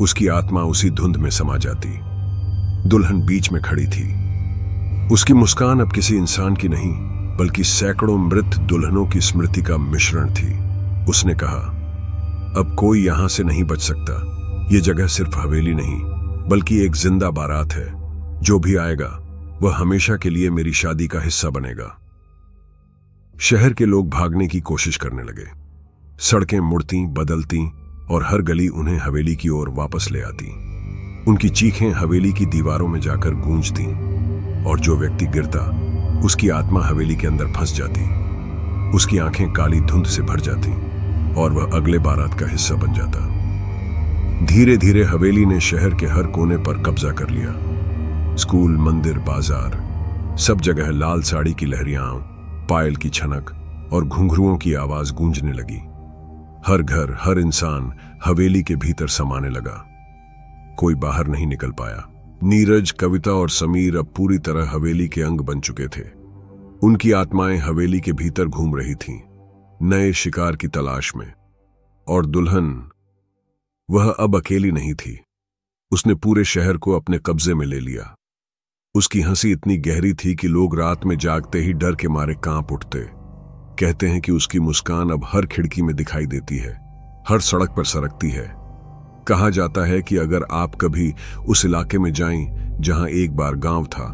उसकी आत्मा उसी धुंध में समा जाती। दुल्हन बीच में खड़ी थी। उसकी मुस्कान अब किसी इंसान की नहीं, बल्कि सैकड़ों मृत दुल्हनों की स्मृति का मिश्रण थी। उसने कहा, अब कोई यहां से नहीं बच सकता। ये जगह सिर्फ हवेली नहीं, बल्कि एक जिंदा बारात है। जो भी आएगा वह हमेशा के लिए मेरी शादी का हिस्सा बनेगा। शहर के लोग भागने की कोशिश करने लगे। सड़कें मुड़ती, बदलती और हर गली उन्हें हवेली की ओर वापस ले आती। उनकी चीखें हवेली की दीवारों में जाकर गूंजती और जो व्यक्ति गिरता उसकी आत्मा हवेली के अंदर फंस जाती। उसकी आंखें काली धुंध से भर जाती और वह अगले बारात का हिस्सा बन जाता। धीरे धीरे हवेली ने शहर के हर कोने पर कब्जा कर लिया। स्कूल, मंदिर, बाजार, सब जगह लाल साड़ी की लहरियां, पायल की छनक और घुंघरुओं की आवाज गूंजने लगी। हर घर, हर इंसान हवेली के भीतर समाने लगा। कोई बाहर नहीं निकल पाया। नीरज, कविता और समीर अब पूरी तरह हवेली के अंग बन चुके थे। उनकी आत्माएं हवेली के भीतर घूम रही थीं, नए शिकार की तलाश में। और दुल्हन, वह अब अकेली नहीं थी। उसने पूरे शहर को अपने कब्जे में ले लिया। उसकी हंसी इतनी गहरी थी कि लोग रात में जागते ही डर के मारे कांप उठते। कहते हैं कि उसकी मुस्कान अब हर खिड़की में दिखाई देती है, हर सड़क पर सरकती है। कहा जाता है कि अगर आप कभी उस इलाके में जाएं जहां एक बार गांव था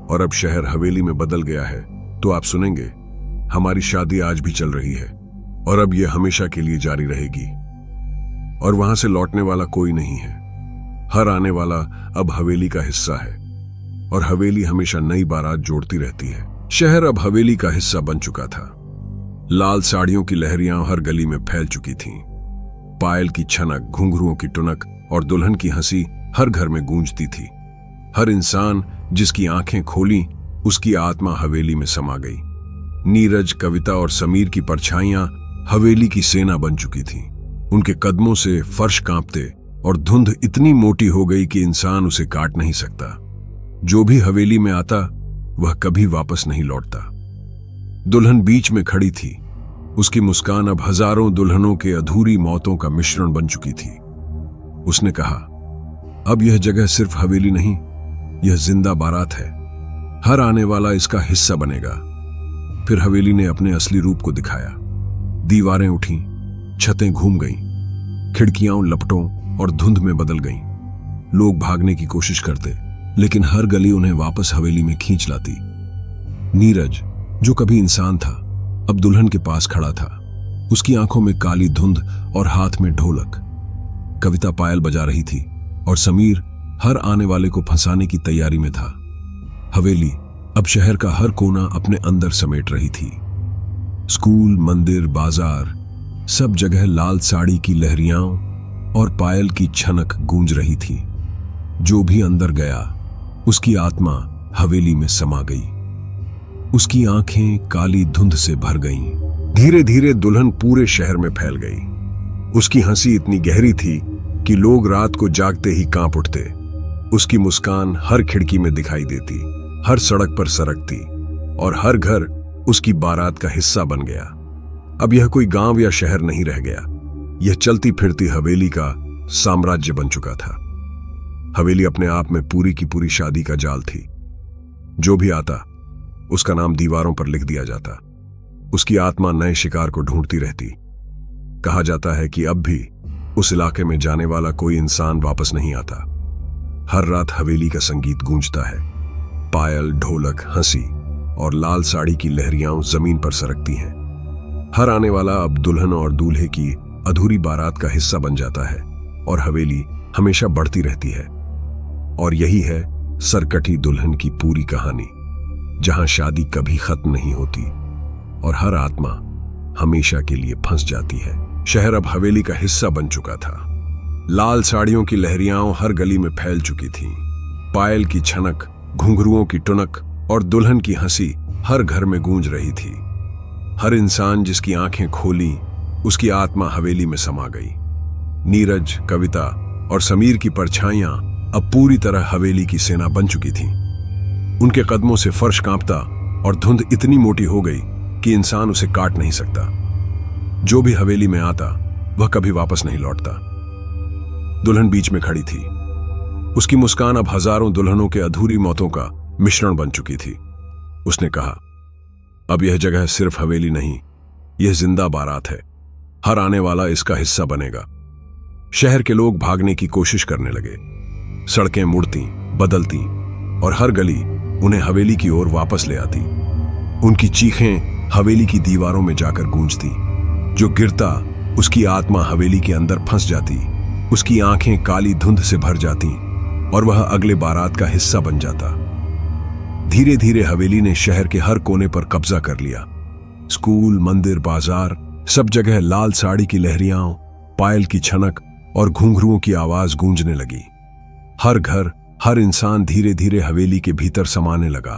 और अब शहर हवेली में बदल गया है, तो आप सुनेंगे, हमारी शादी आज भी चल रही है और अब यह हमेशा के लिए जारी रहेगी। और वहां से लौटने वाला कोई नहीं है। हर आने वाला अब हवेली का हिस्सा है और हवेली हमेशा नई बारात जोड़ती रहती है। शहर अब हवेली का हिस्सा बन चुका था। लाल साड़ियों की लहरियां हर गली में फैल चुकी थीं। पायल की छनक, घुंघरुओं की टुनक और दुल्हन की हंसी हर घर में गूंजती थी। हर इंसान जिसकी आंखें खोली, उसकी आत्मा हवेली में समा गई। नीरज, कविता और समीर की परछाइयां हवेली की सेना बन चुकी थीं। उनके कदमों से फर्श कांपते और धुंध इतनी मोटी हो गई कि इंसान उसे काट नहीं सकता। जो भी हवेली में आता वह कभी वापस नहीं लौटता। दुल्हन बीच में खड़ी थी। उसकी मुस्कान अब हजारों दुल्हनों के अधूरी मौतों का मिश्रण बन चुकी थी। उसने कहा, अब यह जगह सिर्फ हवेली नहीं, यह जिंदा बारात है। हर आने वाला इसका हिस्सा बनेगा। फिर हवेली ने अपने असली रूप को दिखाया। दीवारें उठी, छतें घूम गईं, खिड़कियां लपटों और धुंध में बदल गईं। लोग भागने की कोशिश करते, लेकिन हर गली उन्हें वापस हवेली में खींच लाती। नीरज, जो कभी इंसान था, अब दुल्हन के पास खड़ा था। उसकी आंखों में काली धुंध और हाथ में ढोलक। कविता पायल बजा रही थी और समीर हर आने वाले को फंसाने की तैयारी में था। हवेली अब शहर का हर कोना अपने अंदर समेट रही थी। स्कूल, मंदिर, बाजार, सब जगह लाल साड़ी की लहरियां, और पायल की छनक गूंज रही थी। जो भी अंदर गया उसकी आत्मा हवेली में समा गई। उसकी आंखें काली धुंध से भर गईं। धीरे धीरे दुल्हन पूरे शहर में फैल गई। उसकी हंसी इतनी गहरी थी कि लोग रात को जागते ही कांप उठते। उसकी मुस्कान हर खिड़की में दिखाई देती, हर सड़क पर सरकती और हर घर उसकी बारात का हिस्सा बन गया। अब यह कोई गांव या शहर नहीं रह गया, यह चलती फिरती हवेली का साम्राज्य बन चुका था। हवेली अपने आप में पूरी की पूरी शादी का जाल थी। जो भी आता उसका नाम दीवारों पर लिख दिया जाता। उसकी आत्मा नए शिकार को ढूंढती रहती। कहा जाता है कि अब भी उस इलाके में जाने वाला कोई इंसान वापस नहीं आता। हर रात हवेली का संगीत गूंजता है। पायल, ढोलक, हंसी और लाल साड़ी की लहरियां जमीन पर सरकती हैं। हर आने वाला अब दुल्हन और दूल्हे की अधूरी बारात का हिस्सा बन जाता है और हवेली हमेशा बढ़ती रहती है। और यही है सरकटी दुल्हन की पूरी कहानी, जहां शादी कभी खत्म नहीं होती और हर आत्मा हमेशा के लिए फंस जाती है। शहर अब हवेली का हिस्सा बन चुका था। लाल साड़ियों की लहरियां हर गली में फैल चुकी थीं। पायल की छनक, घुंघरुओं की टुनक और दुल्हन की हंसी हर घर में गूंज रही थी। हर इंसान जिसकी आंखें खोली उसकी आत्मा हवेली में समा गई। नीरज, कविता और समीर की परछाइयां अब पूरी तरह हवेली की सेना बन चुकी थीं। उनके कदमों से फर्श कांपता और धुंध इतनी मोटी हो गई कि इंसान उसे काट नहीं सकता। जो भी हवेली में आता वह कभी वापस नहीं लौटता। दुल्हन बीच में खड़ी थी। उसकी मुस्कान अब हजारों दुल्हनों के अधूरी मौतों का मिश्रण बन चुकी थी। उसने कहा, अब यह जगह सिर्फ हवेली नहीं, यह जिंदा बारात है। हर आने वाला इसका हिस्सा बनेगा। शहर के लोग भागने की कोशिश करने लगे। सड़कें मुड़ती, बदलती और हर गली उन्हें हवेली की ओर वापस ले आती। उनकी चीखें हवेली की दीवारों में जाकर गूंजती। जो गिरता उसकी आत्मा हवेली के अंदर फंस जाती। उसकी आंखें काली धुंध से भर जाती और वह अगले बारात का हिस्सा बन जाता। धीरे धीरे हवेली ने शहर के हर कोने पर कब्जा कर लिया। स्कूल, मंदिर, बाजार, सब जगह लाल साड़ी की लहरियां, पायल की छनक और घुंघरुओं की आवाज गूंजने लगी। हर घर, हर इंसान धीरे धीरे हवेली के भीतर समाने लगा।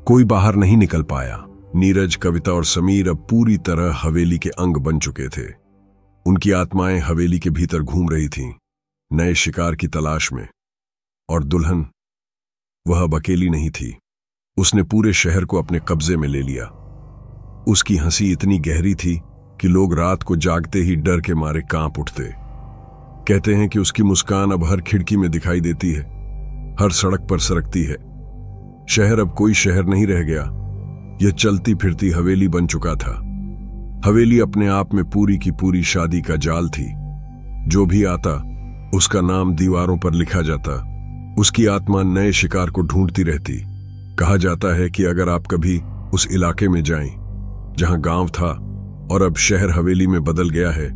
कोई बाहर नहीं निकल पाया। नीरज, कविता और समीर अब पूरी तरह हवेली के अंग बन चुके थे। उनकी आत्माएं हवेली के भीतर घूम रही थीं, नए शिकार की तलाश में। और दुल्हन, वह अब अकेली नहीं थी। उसने पूरे शहर को अपने कब्जे में ले लिया। उसकी हंसी इतनी गहरी थी कि लोग रात को जागते ही डर के मारे कांप उठते। कहते हैं कि उसकी मुस्कान अब हर खिड़की में दिखाई देती है, हर सड़क पर सरकती है। शहर अब कोई शहर नहीं रह गया, यह चलती फिरती हवेली बन चुका था। हवेली अपने आप में पूरी की पूरी शादी का जाल थी। जो भी आता उसका नाम दीवारों पर लिखा जाता। उसकी आत्मा नए शिकार को ढूंढती रहती। कहा जाता है कि अगर आप कभी उस इलाके में जाएं जहां गांव था और अब शहर हवेली में बदल गया है,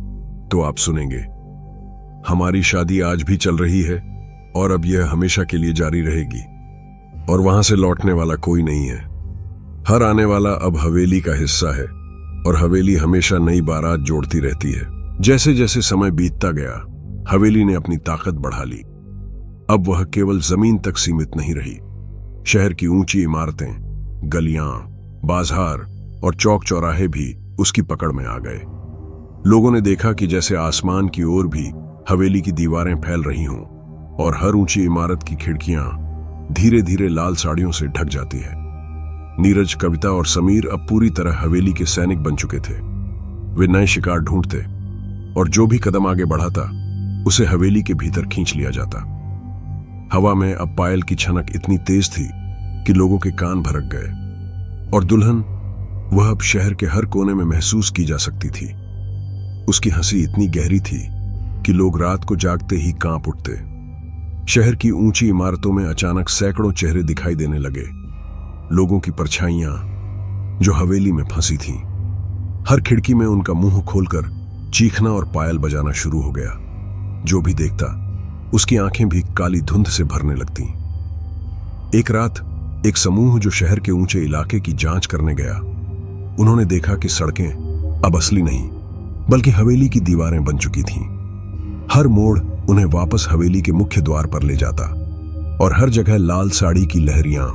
तो आप सुनेंगे, हमारी शादी आज भी चल रही है और अब यह हमेशा के लिए जारी रहेगी और वहां से लौटने वाला कोई नहीं है। हर आने वाला अब हवेली का हिस्सा है और हवेली हमेशा नई बारात जोड़ती रहती है। जैसे जैसे समय बीतता गया, हवेली ने अपनी ताकत बढ़ा ली। अब वह केवल जमीन तक सीमित नहीं रही। शहर की ऊंची इमारतें, गलियां, बाजार और चौक चौराहे भी उसकी पकड़ में आ गए। लोगों ने देखा कि जैसे आसमान की ओर भी हवेली की दीवारें फैल रही हों और हर ऊंची इमारत की खिड़कियां धीरे धीरे लाल साड़ियों से ढक जाती है। नीरज, कविता और समीर अब पूरी तरह हवेली के सैनिक बन चुके थे। वे नए शिकार ढूंढते और जो भी कदम आगे बढ़ाता उसे हवेली के भीतर खींच लिया जाता। हवा में अब पायल की छनक इतनी तेज थी कि लोगों के कान भरक गए और दुल्हन, वह अब शहर के हर कोने में महसूस की जा सकती थी। उसकी हंसी इतनी गहरी थी कि लोग रात को जागते ही कांप उठते। शहर की ऊंची इमारतों में अचानक सैकड़ों चेहरे दिखाई देने लगे। लोगों की परछाइयां जो हवेली में फंसी थीं, हर खिड़की में उनका मुंह खोलकर चीखना और पायल बजाना शुरू हो गया। जो भी देखता उसकी आंखें भी काली धुंध से भरने लगती। एक रात एक समूह जो शहर के ऊंचे इलाके की जांच करने गया, उन्होंने देखा कि सड़कें अब असली नहीं बल्कि हवेली की दीवारें बन चुकी थीं। हर मोड़ उन्हें वापस हवेली के मुख्य द्वार पर ले जाता और हर जगह लाल साड़ी की लहरियां,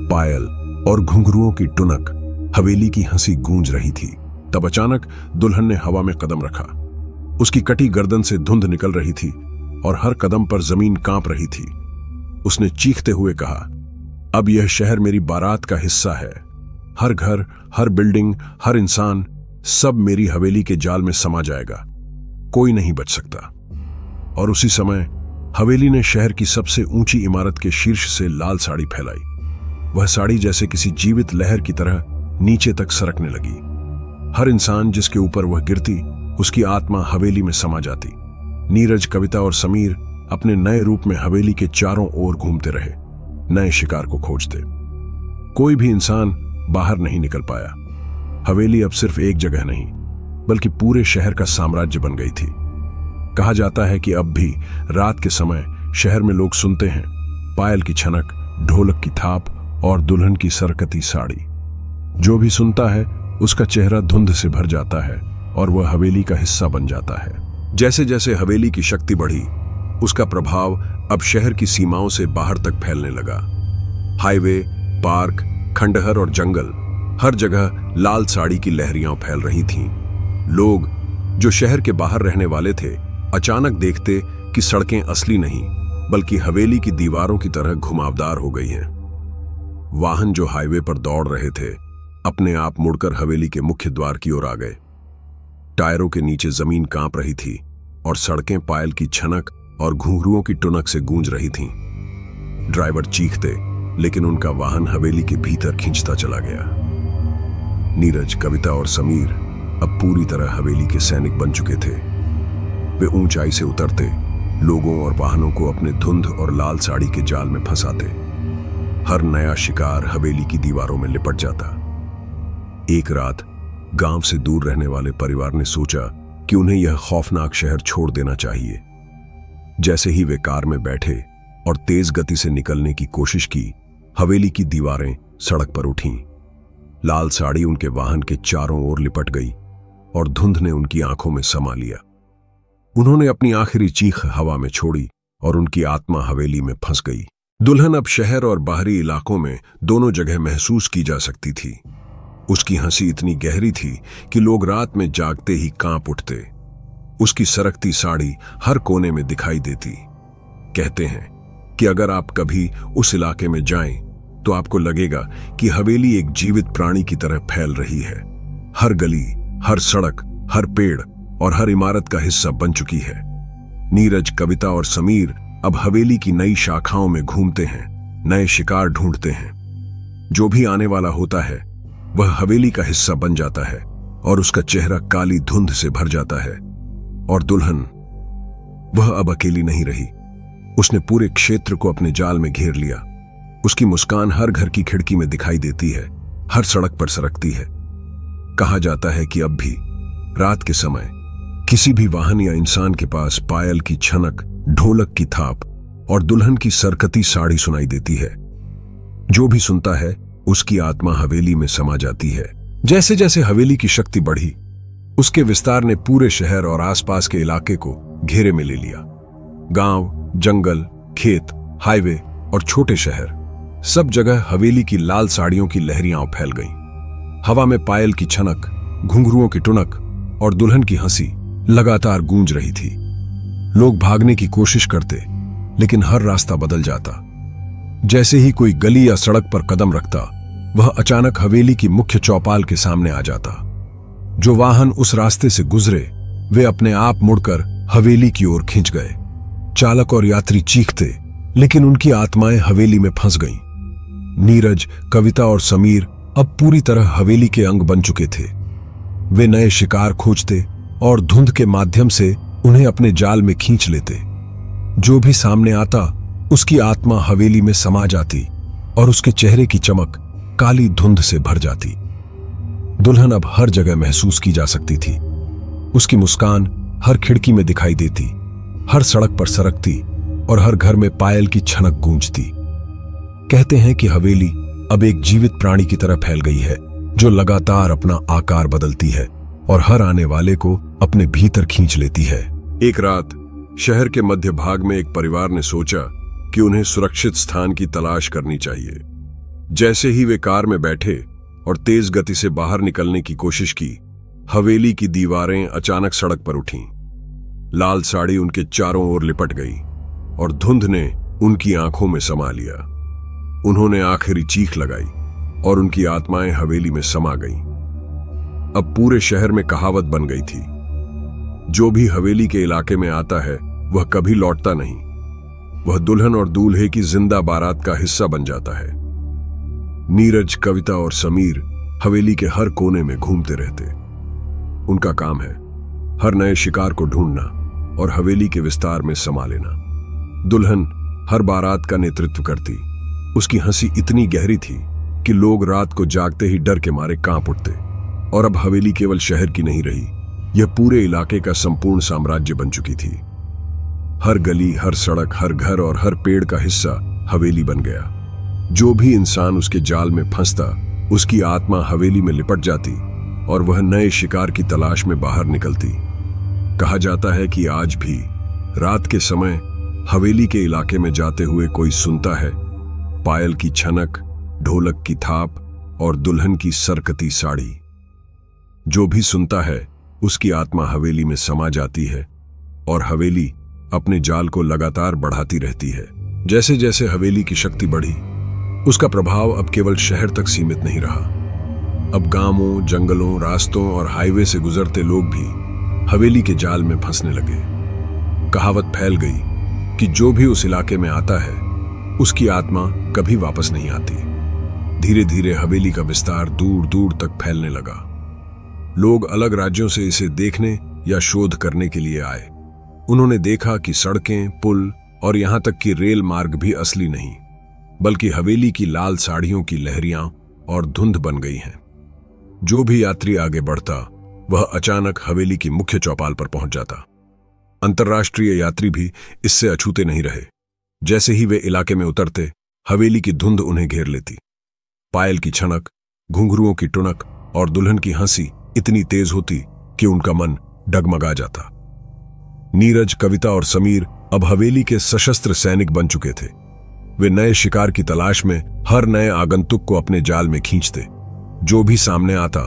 पायल और घुंघरुओं की टुनक, हवेली की हंसी गूंज रही थी। तब अचानक दुल्हन ने हवा में कदम रखा। उसकी कटी गर्दन से धुंध निकल रही थी और हर कदम पर जमीन कांप रही थी। उसने चीखते हुए कहा, अब यह शहर मेरी बारात का हिस्सा है। हर घर, हर बिल्डिंग, हर इंसान, सब मेरी हवेली के जाल में समा जाएगा। कोई नहीं बच सकता। और उसी समय हवेली ने शहर की सबसे ऊंची इमारत के शीर्ष से लाल साड़ी फैलाई। वह साड़ी जैसे किसी जीवित लहर की तरह नीचे तक सरकने लगी। हर इंसान जिसके ऊपर वह गिरती, उसकी आत्मा हवेली में समा जाती। नीरज, कविता और समीर अपने नए रूप में हवेली के चारों ओर घूमते रहे, नए शिकार को खोजते। कोई भी इंसान बाहर नहीं निकल पाया। हवेली अब सिर्फ एक जगह नहीं, बल्कि पूरे शहर का साम्राज्य बन गई थी। कहा जाता है कि अब भी रात के समय शहर में लोग सुनते हैं पायल की छनक, ढोलक की थाप और दुल्हन की सरकती साड़ी। जो भी सुनता है उसका चेहरा धुंध से भर जाता है और वह हवेली का हिस्सा बन जाता है। जैसे जैसे हवेली की शक्ति बढ़ी, उसका प्रभाव अब शहर की सीमाओं से बाहर तक फैलने लगा। हाईवे, पार्क, खंडहर और जंगल, हर जगह लाल साड़ी की लहरियां फैल रही थीं। लोग जो शहर के बाहर रहने वाले थे, अचानक देखते कि सड़कें असली नहीं, बल्कि हवेली की दीवारों की तरह घुमावदार हो गई हैं। वाहन जो हाईवे पर दौड़ रहे थे, अपने आप मुड़कर हवेली के मुख्य द्वार की ओर आ गए। टायरों के नीचे जमीन कांप रही थी और सड़कें पायल की छनक और घुंघरुओं की टुनक से गूंज रही थीं। ड्राइवर चीखते, लेकिन उनका वाहन हवेली के भीतर खींचता चला गया। नीरज, कविता और समीर अब पूरी तरह हवेली के सैनिक बन चुके थे। वे ऊंचाई से उतरते, लोगों और वाहनों को अपने धुंध और लाल साड़ी के जाल में फंसाते। हर नया शिकार हवेली की दीवारों में लिपट जाता। एक रात गांव से दूर रहने वाले परिवार ने सोचा कि उन्हें यह खौफनाक शहर छोड़ देना चाहिए। जैसे ही वे कार में बैठे और तेज गति से निकलने की कोशिश की, हवेली की दीवारें सड़क पर उठीं। लाल साड़ी उनके वाहन के चारों ओर लिपट गई और धुंध ने उनकी आंखों में समा लिया। उन्होंने अपनी आखिरी चीख हवा में छोड़ी और उनकी आत्मा हवेली में फंस गई। दुल्हन अब शहर और बाहरी इलाकों में दोनों जगह महसूस की जा सकती थी। उसकी हंसी इतनी गहरी थी कि लोग रात में जागते ही कांप उठते। उसकी सरकती साड़ी हर कोने में दिखाई देती। कहते हैं कि अगर आप कभी उस इलाके में जाएं, तो आपको लगेगा कि हवेली एक जीवित प्राणी की तरह फैल रही है। हर गली, हर सड़क, हर पेड़ और हर इमारत का हिस्सा बन चुकी है। नीरज, कविता और समीर अब हवेली की नई शाखाओं में घूमते हैं, नए शिकार ढूंढते हैं। जो भी आने वाला होता है वह हवेली का हिस्सा बन जाता है और उसका चेहरा काली धुंध से भर जाता है। और दुल्हन, वह अब अकेली नहीं रही। उसने पूरे क्षेत्र को अपने जाल में घेर लिया। उसकी मुस्कान हर घर की खिड़की में दिखाई देती है, हर सड़क पर सरकती है। कहा जाता है कि अब भी रात के समय किसी भी वाहन या इंसान के पास पायल की छनक, ढोलक की थाप और दुल्हन की सरकती साड़ी सुनाई देती है। जो भी सुनता है उसकी आत्मा हवेली में समा जाती है। जैसे जैसे हवेली की शक्ति बढ़ी, उसके विस्तार ने पूरे शहर और आसपास के इलाके को घेरे में ले लिया। गांव, जंगल, खेत, हाईवे और छोटे शहर, सब जगह हवेली की लाल साड़ियों की लहरियां फैल गईं। हवा में पायल की छनक, घुंघरुओं की टुनक और दुल्हन की हंसी लगातार गूंज रही थी। लोग भागने की कोशिश करते, लेकिन हर रास्ता बदल जाता। जैसे ही कोई गली या सड़क पर कदम रखता, वह अचानक हवेली की मुख्य चौपाल के सामने आ जाता। जो वाहन उस रास्ते से गुजरे, वे अपने आप मुड़कर हवेली की ओर खिंच गए। चालक और यात्री चीखते, लेकिन उनकी आत्माएं हवेली में फंस गईं। नीरज, कविता और समीर अब पूरी तरह हवेली के अंग बन चुके थे। वे नए शिकार खोजते और धुंध के माध्यम से उन्हें अपने जाल में खींच लेते। जो भी सामने आता, उसकी आत्मा हवेली में समा जाती और उसके चेहरे की चमक काली धुंध से भर जाती। दुल्हन अब हर जगह महसूस की जा सकती थी। उसकी मुस्कान हर खिड़की में दिखाई देती, हर सड़क पर सरकती और हर घर में पायल की छनक गूंजती। कहते हैं कि हवेली अब एक जीवित प्राणी की तरह फैल गई है, जो लगातार अपना आकार बदलती है और हर आने वाले को अपने भीतर खींच लेती है। एक रात शहर के मध्य भाग में एक परिवार ने सोचा कि उन्हें सुरक्षित स्थान की तलाश करनी चाहिए। जैसे ही वे कार में बैठे और तेज गति से बाहर निकलने की कोशिश की, हवेली की दीवारें अचानक सड़क पर उठीं। लाल साड़ी उनके चारों ओर लिपट गई और धुंध ने उनकी आंखों में समा लिया। उन्होंने आखिरी चीख लगाई और उनकी आत्माएं हवेली में समा गईं। अब पूरे शहर में कहावत बन गई थी, जो भी हवेली के इलाके में आता है वह कभी लौटता नहीं। वह दुल्हन और दूल्हे की जिंदा बारात का हिस्सा बन जाता है। नीरज, कविता और समीर हवेली के हर कोने में घूमते रहते। उनका काम है हर नए शिकार को ढूंढना और हवेली के विस्तार में समा लेना। दुल्हन हर बारात का नेतृत्व करती। उसकी हंसी इतनी गहरी थी कि लोग रात को जागते ही डर के मारे कांप उठते। और अब हवेली केवल शहर की नहीं रही, यह पूरे इलाके का संपूर्ण साम्राज्य बन चुकी थी। हर गली, हर सड़क, हर घर और हर पेड़ का हिस्सा हवेली बन गया। जो भी इंसान उसके जाल में फंसता, उसकी आत्मा हवेली में लिपट जाती और वह नए शिकार की तलाश में बाहर निकलती। कहा जाता है कि आज भी रात के समय हवेली के इलाके में जाते हुए कोई सुनता है पायल की छनक, ढोलक की थाप और दुल्हन की सरकती साड़ी। जो भी सुनता है उसकी आत्मा हवेली में समा जाती है और हवेली अपने जाल को लगातार बढ़ाती रहती है। जैसे जैसे हवेली की शक्ति बढ़ी, उसका प्रभाव अब केवल शहर तक सीमित नहीं रहा। अब गांवों, जंगलों, रास्तों और हाईवे से गुजरते लोग भी हवेली के जाल में फंसने लगे। कहावत फैल गई कि जो भी उस इलाके में आता है उसकी आत्मा कभी वापस नहीं आती। धीरे धीरे हवेली का विस्तार दूर दूर तक फैलने लगा। लोग अलग राज्यों से इसे देखने या शोध करने के लिए आए। उन्होंने देखा कि सड़कें, पुल और यहां तक कि रेल मार्ग भी असली नहीं, बल्कि हवेली की लाल साड़ियों की लहरियां और धुंध बन गई हैं। जो भी यात्री आगे बढ़ता, वह अचानक हवेली की मुख्य चौपाल पर पहुंच जाता। अंतर्राष्ट्रीय यात्री भी इससे अछूते नहीं रहे। जैसे ही वे इलाके में उतरते, हवेली की धुंध उन्हें घेर लेती। पायल की छनक, घुंघरुओं की टुनक और दुल्हन की हंसी इतनी तेज होती कि उनका मन डगमगा जाता। नीरज, कविता और समीर अब हवेली के सशस्त्र सैनिक बन चुके थे। वे नए शिकार की तलाश में हर नए आगंतुक को अपने जाल में खींचते। जो भी सामने आता,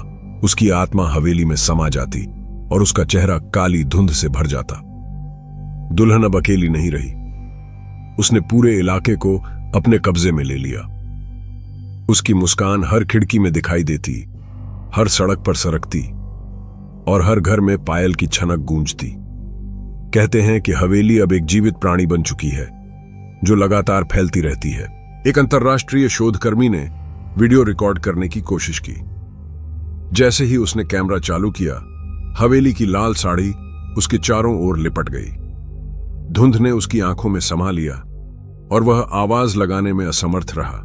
उसकी आत्मा हवेली में समा जाती और उसका चेहरा काली धुंध से भर जाता। दुल्हन अब अकेली नहीं रही। उसने पूरे इलाके को अपने कब्जे में ले लिया। उसकी मुस्कान हर खिड़की में दिखाई देती, हर सड़क पर सरकती और हर घर में पायल की छनक गूंजती। कहते हैं कि हवेली अब एक जीवित प्राणी बन चुकी है, जो लगातार फैलती रहती है। एक अंतर्राष्ट्रीय शोधकर्मी ने वीडियो रिकॉर्ड करने की कोशिश की। जैसे ही उसने कैमरा चालू किया, हवेली की लाल साड़ी उसके चारों ओर लिपट गई। धुंध ने उसकी आंखों में समा लिया और वह आवाज लगाने में असमर्थ रहा।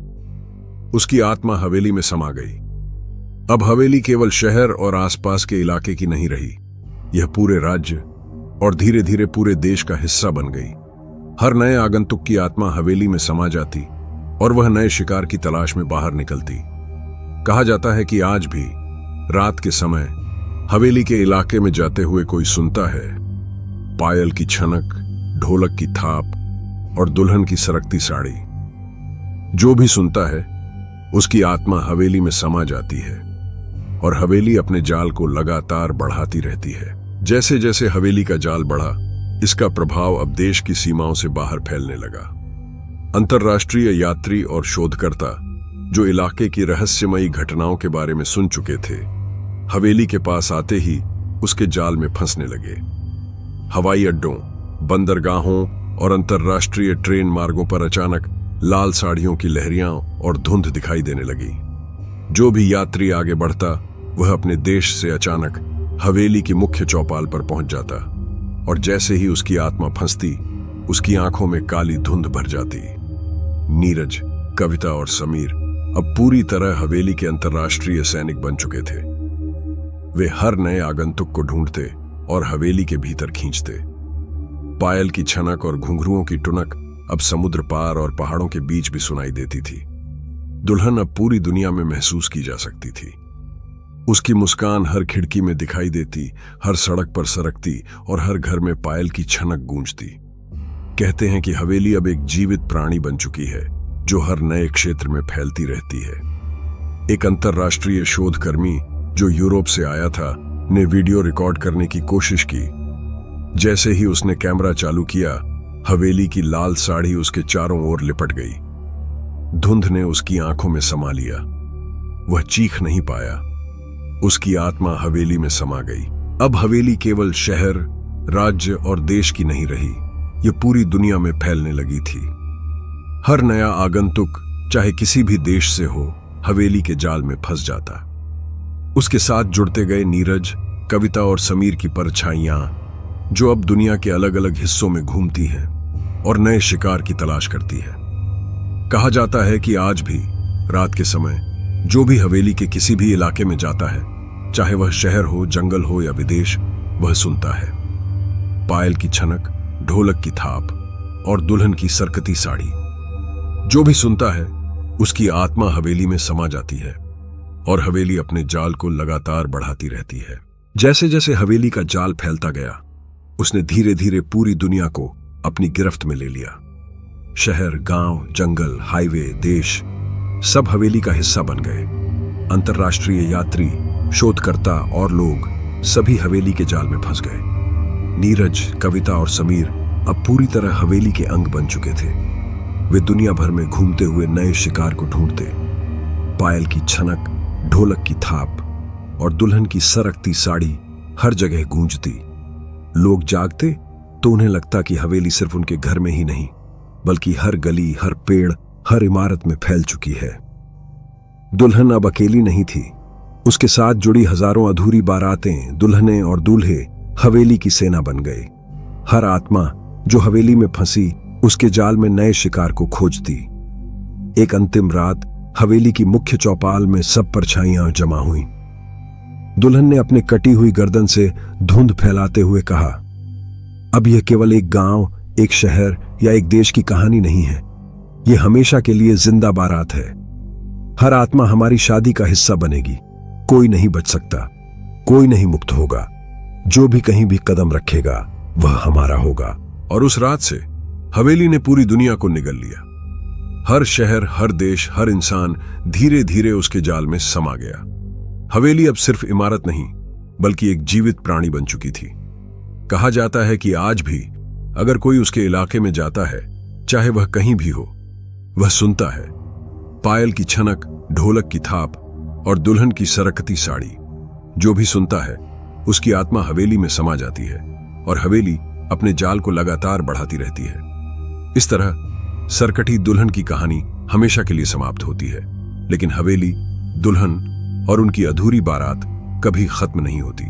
उसकी आत्मा हवेली में समा गई। अब हवेली केवल शहर और आसपास के इलाके की नहीं रही, यह पूरे राज्य और धीरे धीरे पूरे देश का हिस्सा बन गई। हर नए आगंतुक की आत्मा हवेली में समा जाती और वह नए शिकार की तलाश में बाहर निकलती। कहा जाता है कि आज भी रात के समय हवेली के इलाके में जाते हुए कोई सुनता है पायल की छनक, ढोलक की थाप और दुल्हन की सरकती साड़ी। जो भी सुनता है उसकी आत्मा हवेली में समा जाती है और हवेली अपने जाल को लगातार बढ़ाती रहती है। जैसे जैसे हवेली का जाल बढ़ा, इसका प्रभाव अब देश की सीमाओं से बाहर फैलने लगा। अंतर्राष्ट्रीय यात्री और शोधकर्ता जो इलाके की रहस्यमयी घटनाओं के बारे में सुन चुके थे, हवेली के पास आते ही उसके जाल में फंसने लगे। हवाई अड्डों, बंदरगाहों और अंतर्राष्ट्रीय ट्रेन मार्गों पर अचानक लाल साड़ियों की लहरियां और धुंध दिखाई देने लगी। जो भी यात्री आगे बढ़ता, वह अपने देश से अचानक हवेली की मुख्य चौपाल पर पहुंच जाता और जैसे ही उसकी आत्मा फंसती, उसकी आंखों में काली धुंध भर जाती। नीरज, कविता और समीर अब पूरी तरह हवेली के अंतर्राष्ट्रीय सैनिक बन चुके थे। वे हर नए आगंतुक को ढूंढते और हवेली के भीतर खींचते। पायल की छनक और घुंघरुओं की टुनक अब समुद्र पार और पहाड़ों के बीच भी सुनाई देती थी। दुल्हन अब पूरी दुनिया में महसूस की जा सकती थी। उसकी मुस्कान हर खिड़की में दिखाई देती, हर सड़क पर सरकती और हर घर में पायल की छनक गूंजती। कहते हैं कि हवेली अब एक जीवित प्राणी बन चुकी है जो हर नए क्षेत्र में फैलती रहती है। एक अंतर्राष्ट्रीय शोधकर्मी जो यूरोप से आया था ने वीडियो रिकॉर्ड करने की कोशिश की। जैसे ही उसने कैमरा चालू किया, हवेली की लाल साड़ी उसके चारों ओर लिपट गई। धुंध ने उसकी आंखों में समा लिया। वह चीख नहीं पाया। उसकी आत्मा हवेली में समा गई। अब हवेली केवल शहर, राज्य और देश की नहीं रही, ये पूरी दुनिया में फैलने लगी थी। हर नया आगंतुक, चाहे किसी भी देश से हो, हवेली के जाल में फंस जाता। उसके साथ जुड़ते गए नीरज, कविता और समीर की परछाइयां, जो अब दुनिया के अलग अलग हिस्सों में घूमती हैं और नए शिकार की तलाश करती है। कहा जाता है कि आज भी रात के समय जो भी हवेली के किसी भी इलाके में जाता है, चाहे वह शहर हो, जंगल हो या विदेश, वह सुनता है पायल की छनक, ढोलक की थाप और दुल्हन की सरकती साड़ी। जो भी सुनता है उसकी आत्मा हवेली में समा जाती है और हवेली अपने जाल को लगातार बढ़ाती रहती है। जैसे जैसे हवेली का जाल फैलता गया, उसने धीरे धीरे पूरी दुनिया को अपनी गिरफ्त में ले लिया। शहर, गांव, जंगल, हाईवे, देश सब हवेली का हिस्सा बन गए। अंतर्राष्ट्रीय यात्री, शोधकर्ता और लोग सभी हवेली के जाल में फंस गए। नीरज, कविता और समीर अब पूरी तरह हवेली के अंग बन चुके थे। वे दुनिया भर में घूमते हुए नए शिकार को ढूंढते। पायल की छनक, ढोलक की थाप और दुल्हन की सरकती साड़ी हर जगह गूंजती। लोग जागते तो उन्हें लगता कि हवेली सिर्फ उनके घर में ही नहीं, बल्कि हर गली, हर पेड़, हर इमारत में फैल चुकी है। दुल्हन अब अकेली नहीं थी। उसके साथ जुड़ी हजारों अधूरी बारातें, दुल्हनें और दूल्हे हवेली की सेना बन गए। हर आत्मा जो हवेली में फंसी उसके जाल में नए शिकार को खोजती। एक अंतिम रात हवेली की मुख्य चौपाल में सब परछाइयां जमा हुई। दुल्हन ने अपनी कटी हुई गर्दन से धुंध फैलाते हुए कहा, अब यह केवल एक गांव, एक शहर या एक देश की कहानी नहीं है। यह हमेशा के लिए जिंदा बारात है। हर आत्मा हमारी शादी का हिस्सा बनेगी। कोई नहीं बच सकता, कोई नहीं मुक्त होगा। जो भी कहीं भी कदम रखेगा वह हमारा होगा। और उस रात से हवेली ने पूरी दुनिया को निगल लिया। हर शहर, हर देश, हर इंसान धीरे धीरे उसके जाल में समा गया। हवेली अब सिर्फ इमारत नहीं, बल्कि एक जीवित प्राणी बन चुकी थी। कहा जाता है कि आज भी अगर कोई उसके इलाके में जाता है, चाहे वह कहीं भी हो, वह सुनता है पायल की छनक, ढोलक की थाप और दुल्हन की सरकती साड़ी। जो भी सुनता है उसकी आत्मा हवेली में समा जाती है और हवेली अपने जाल को लगातार बढ़ाती रहती है। इस तरह सरकटी दुल्हन की कहानी हमेशा के लिए समाप्त होती है, लेकिन हवेली, दुल्हन और उनकी अधूरी बारात कभी खत्म नहीं होती।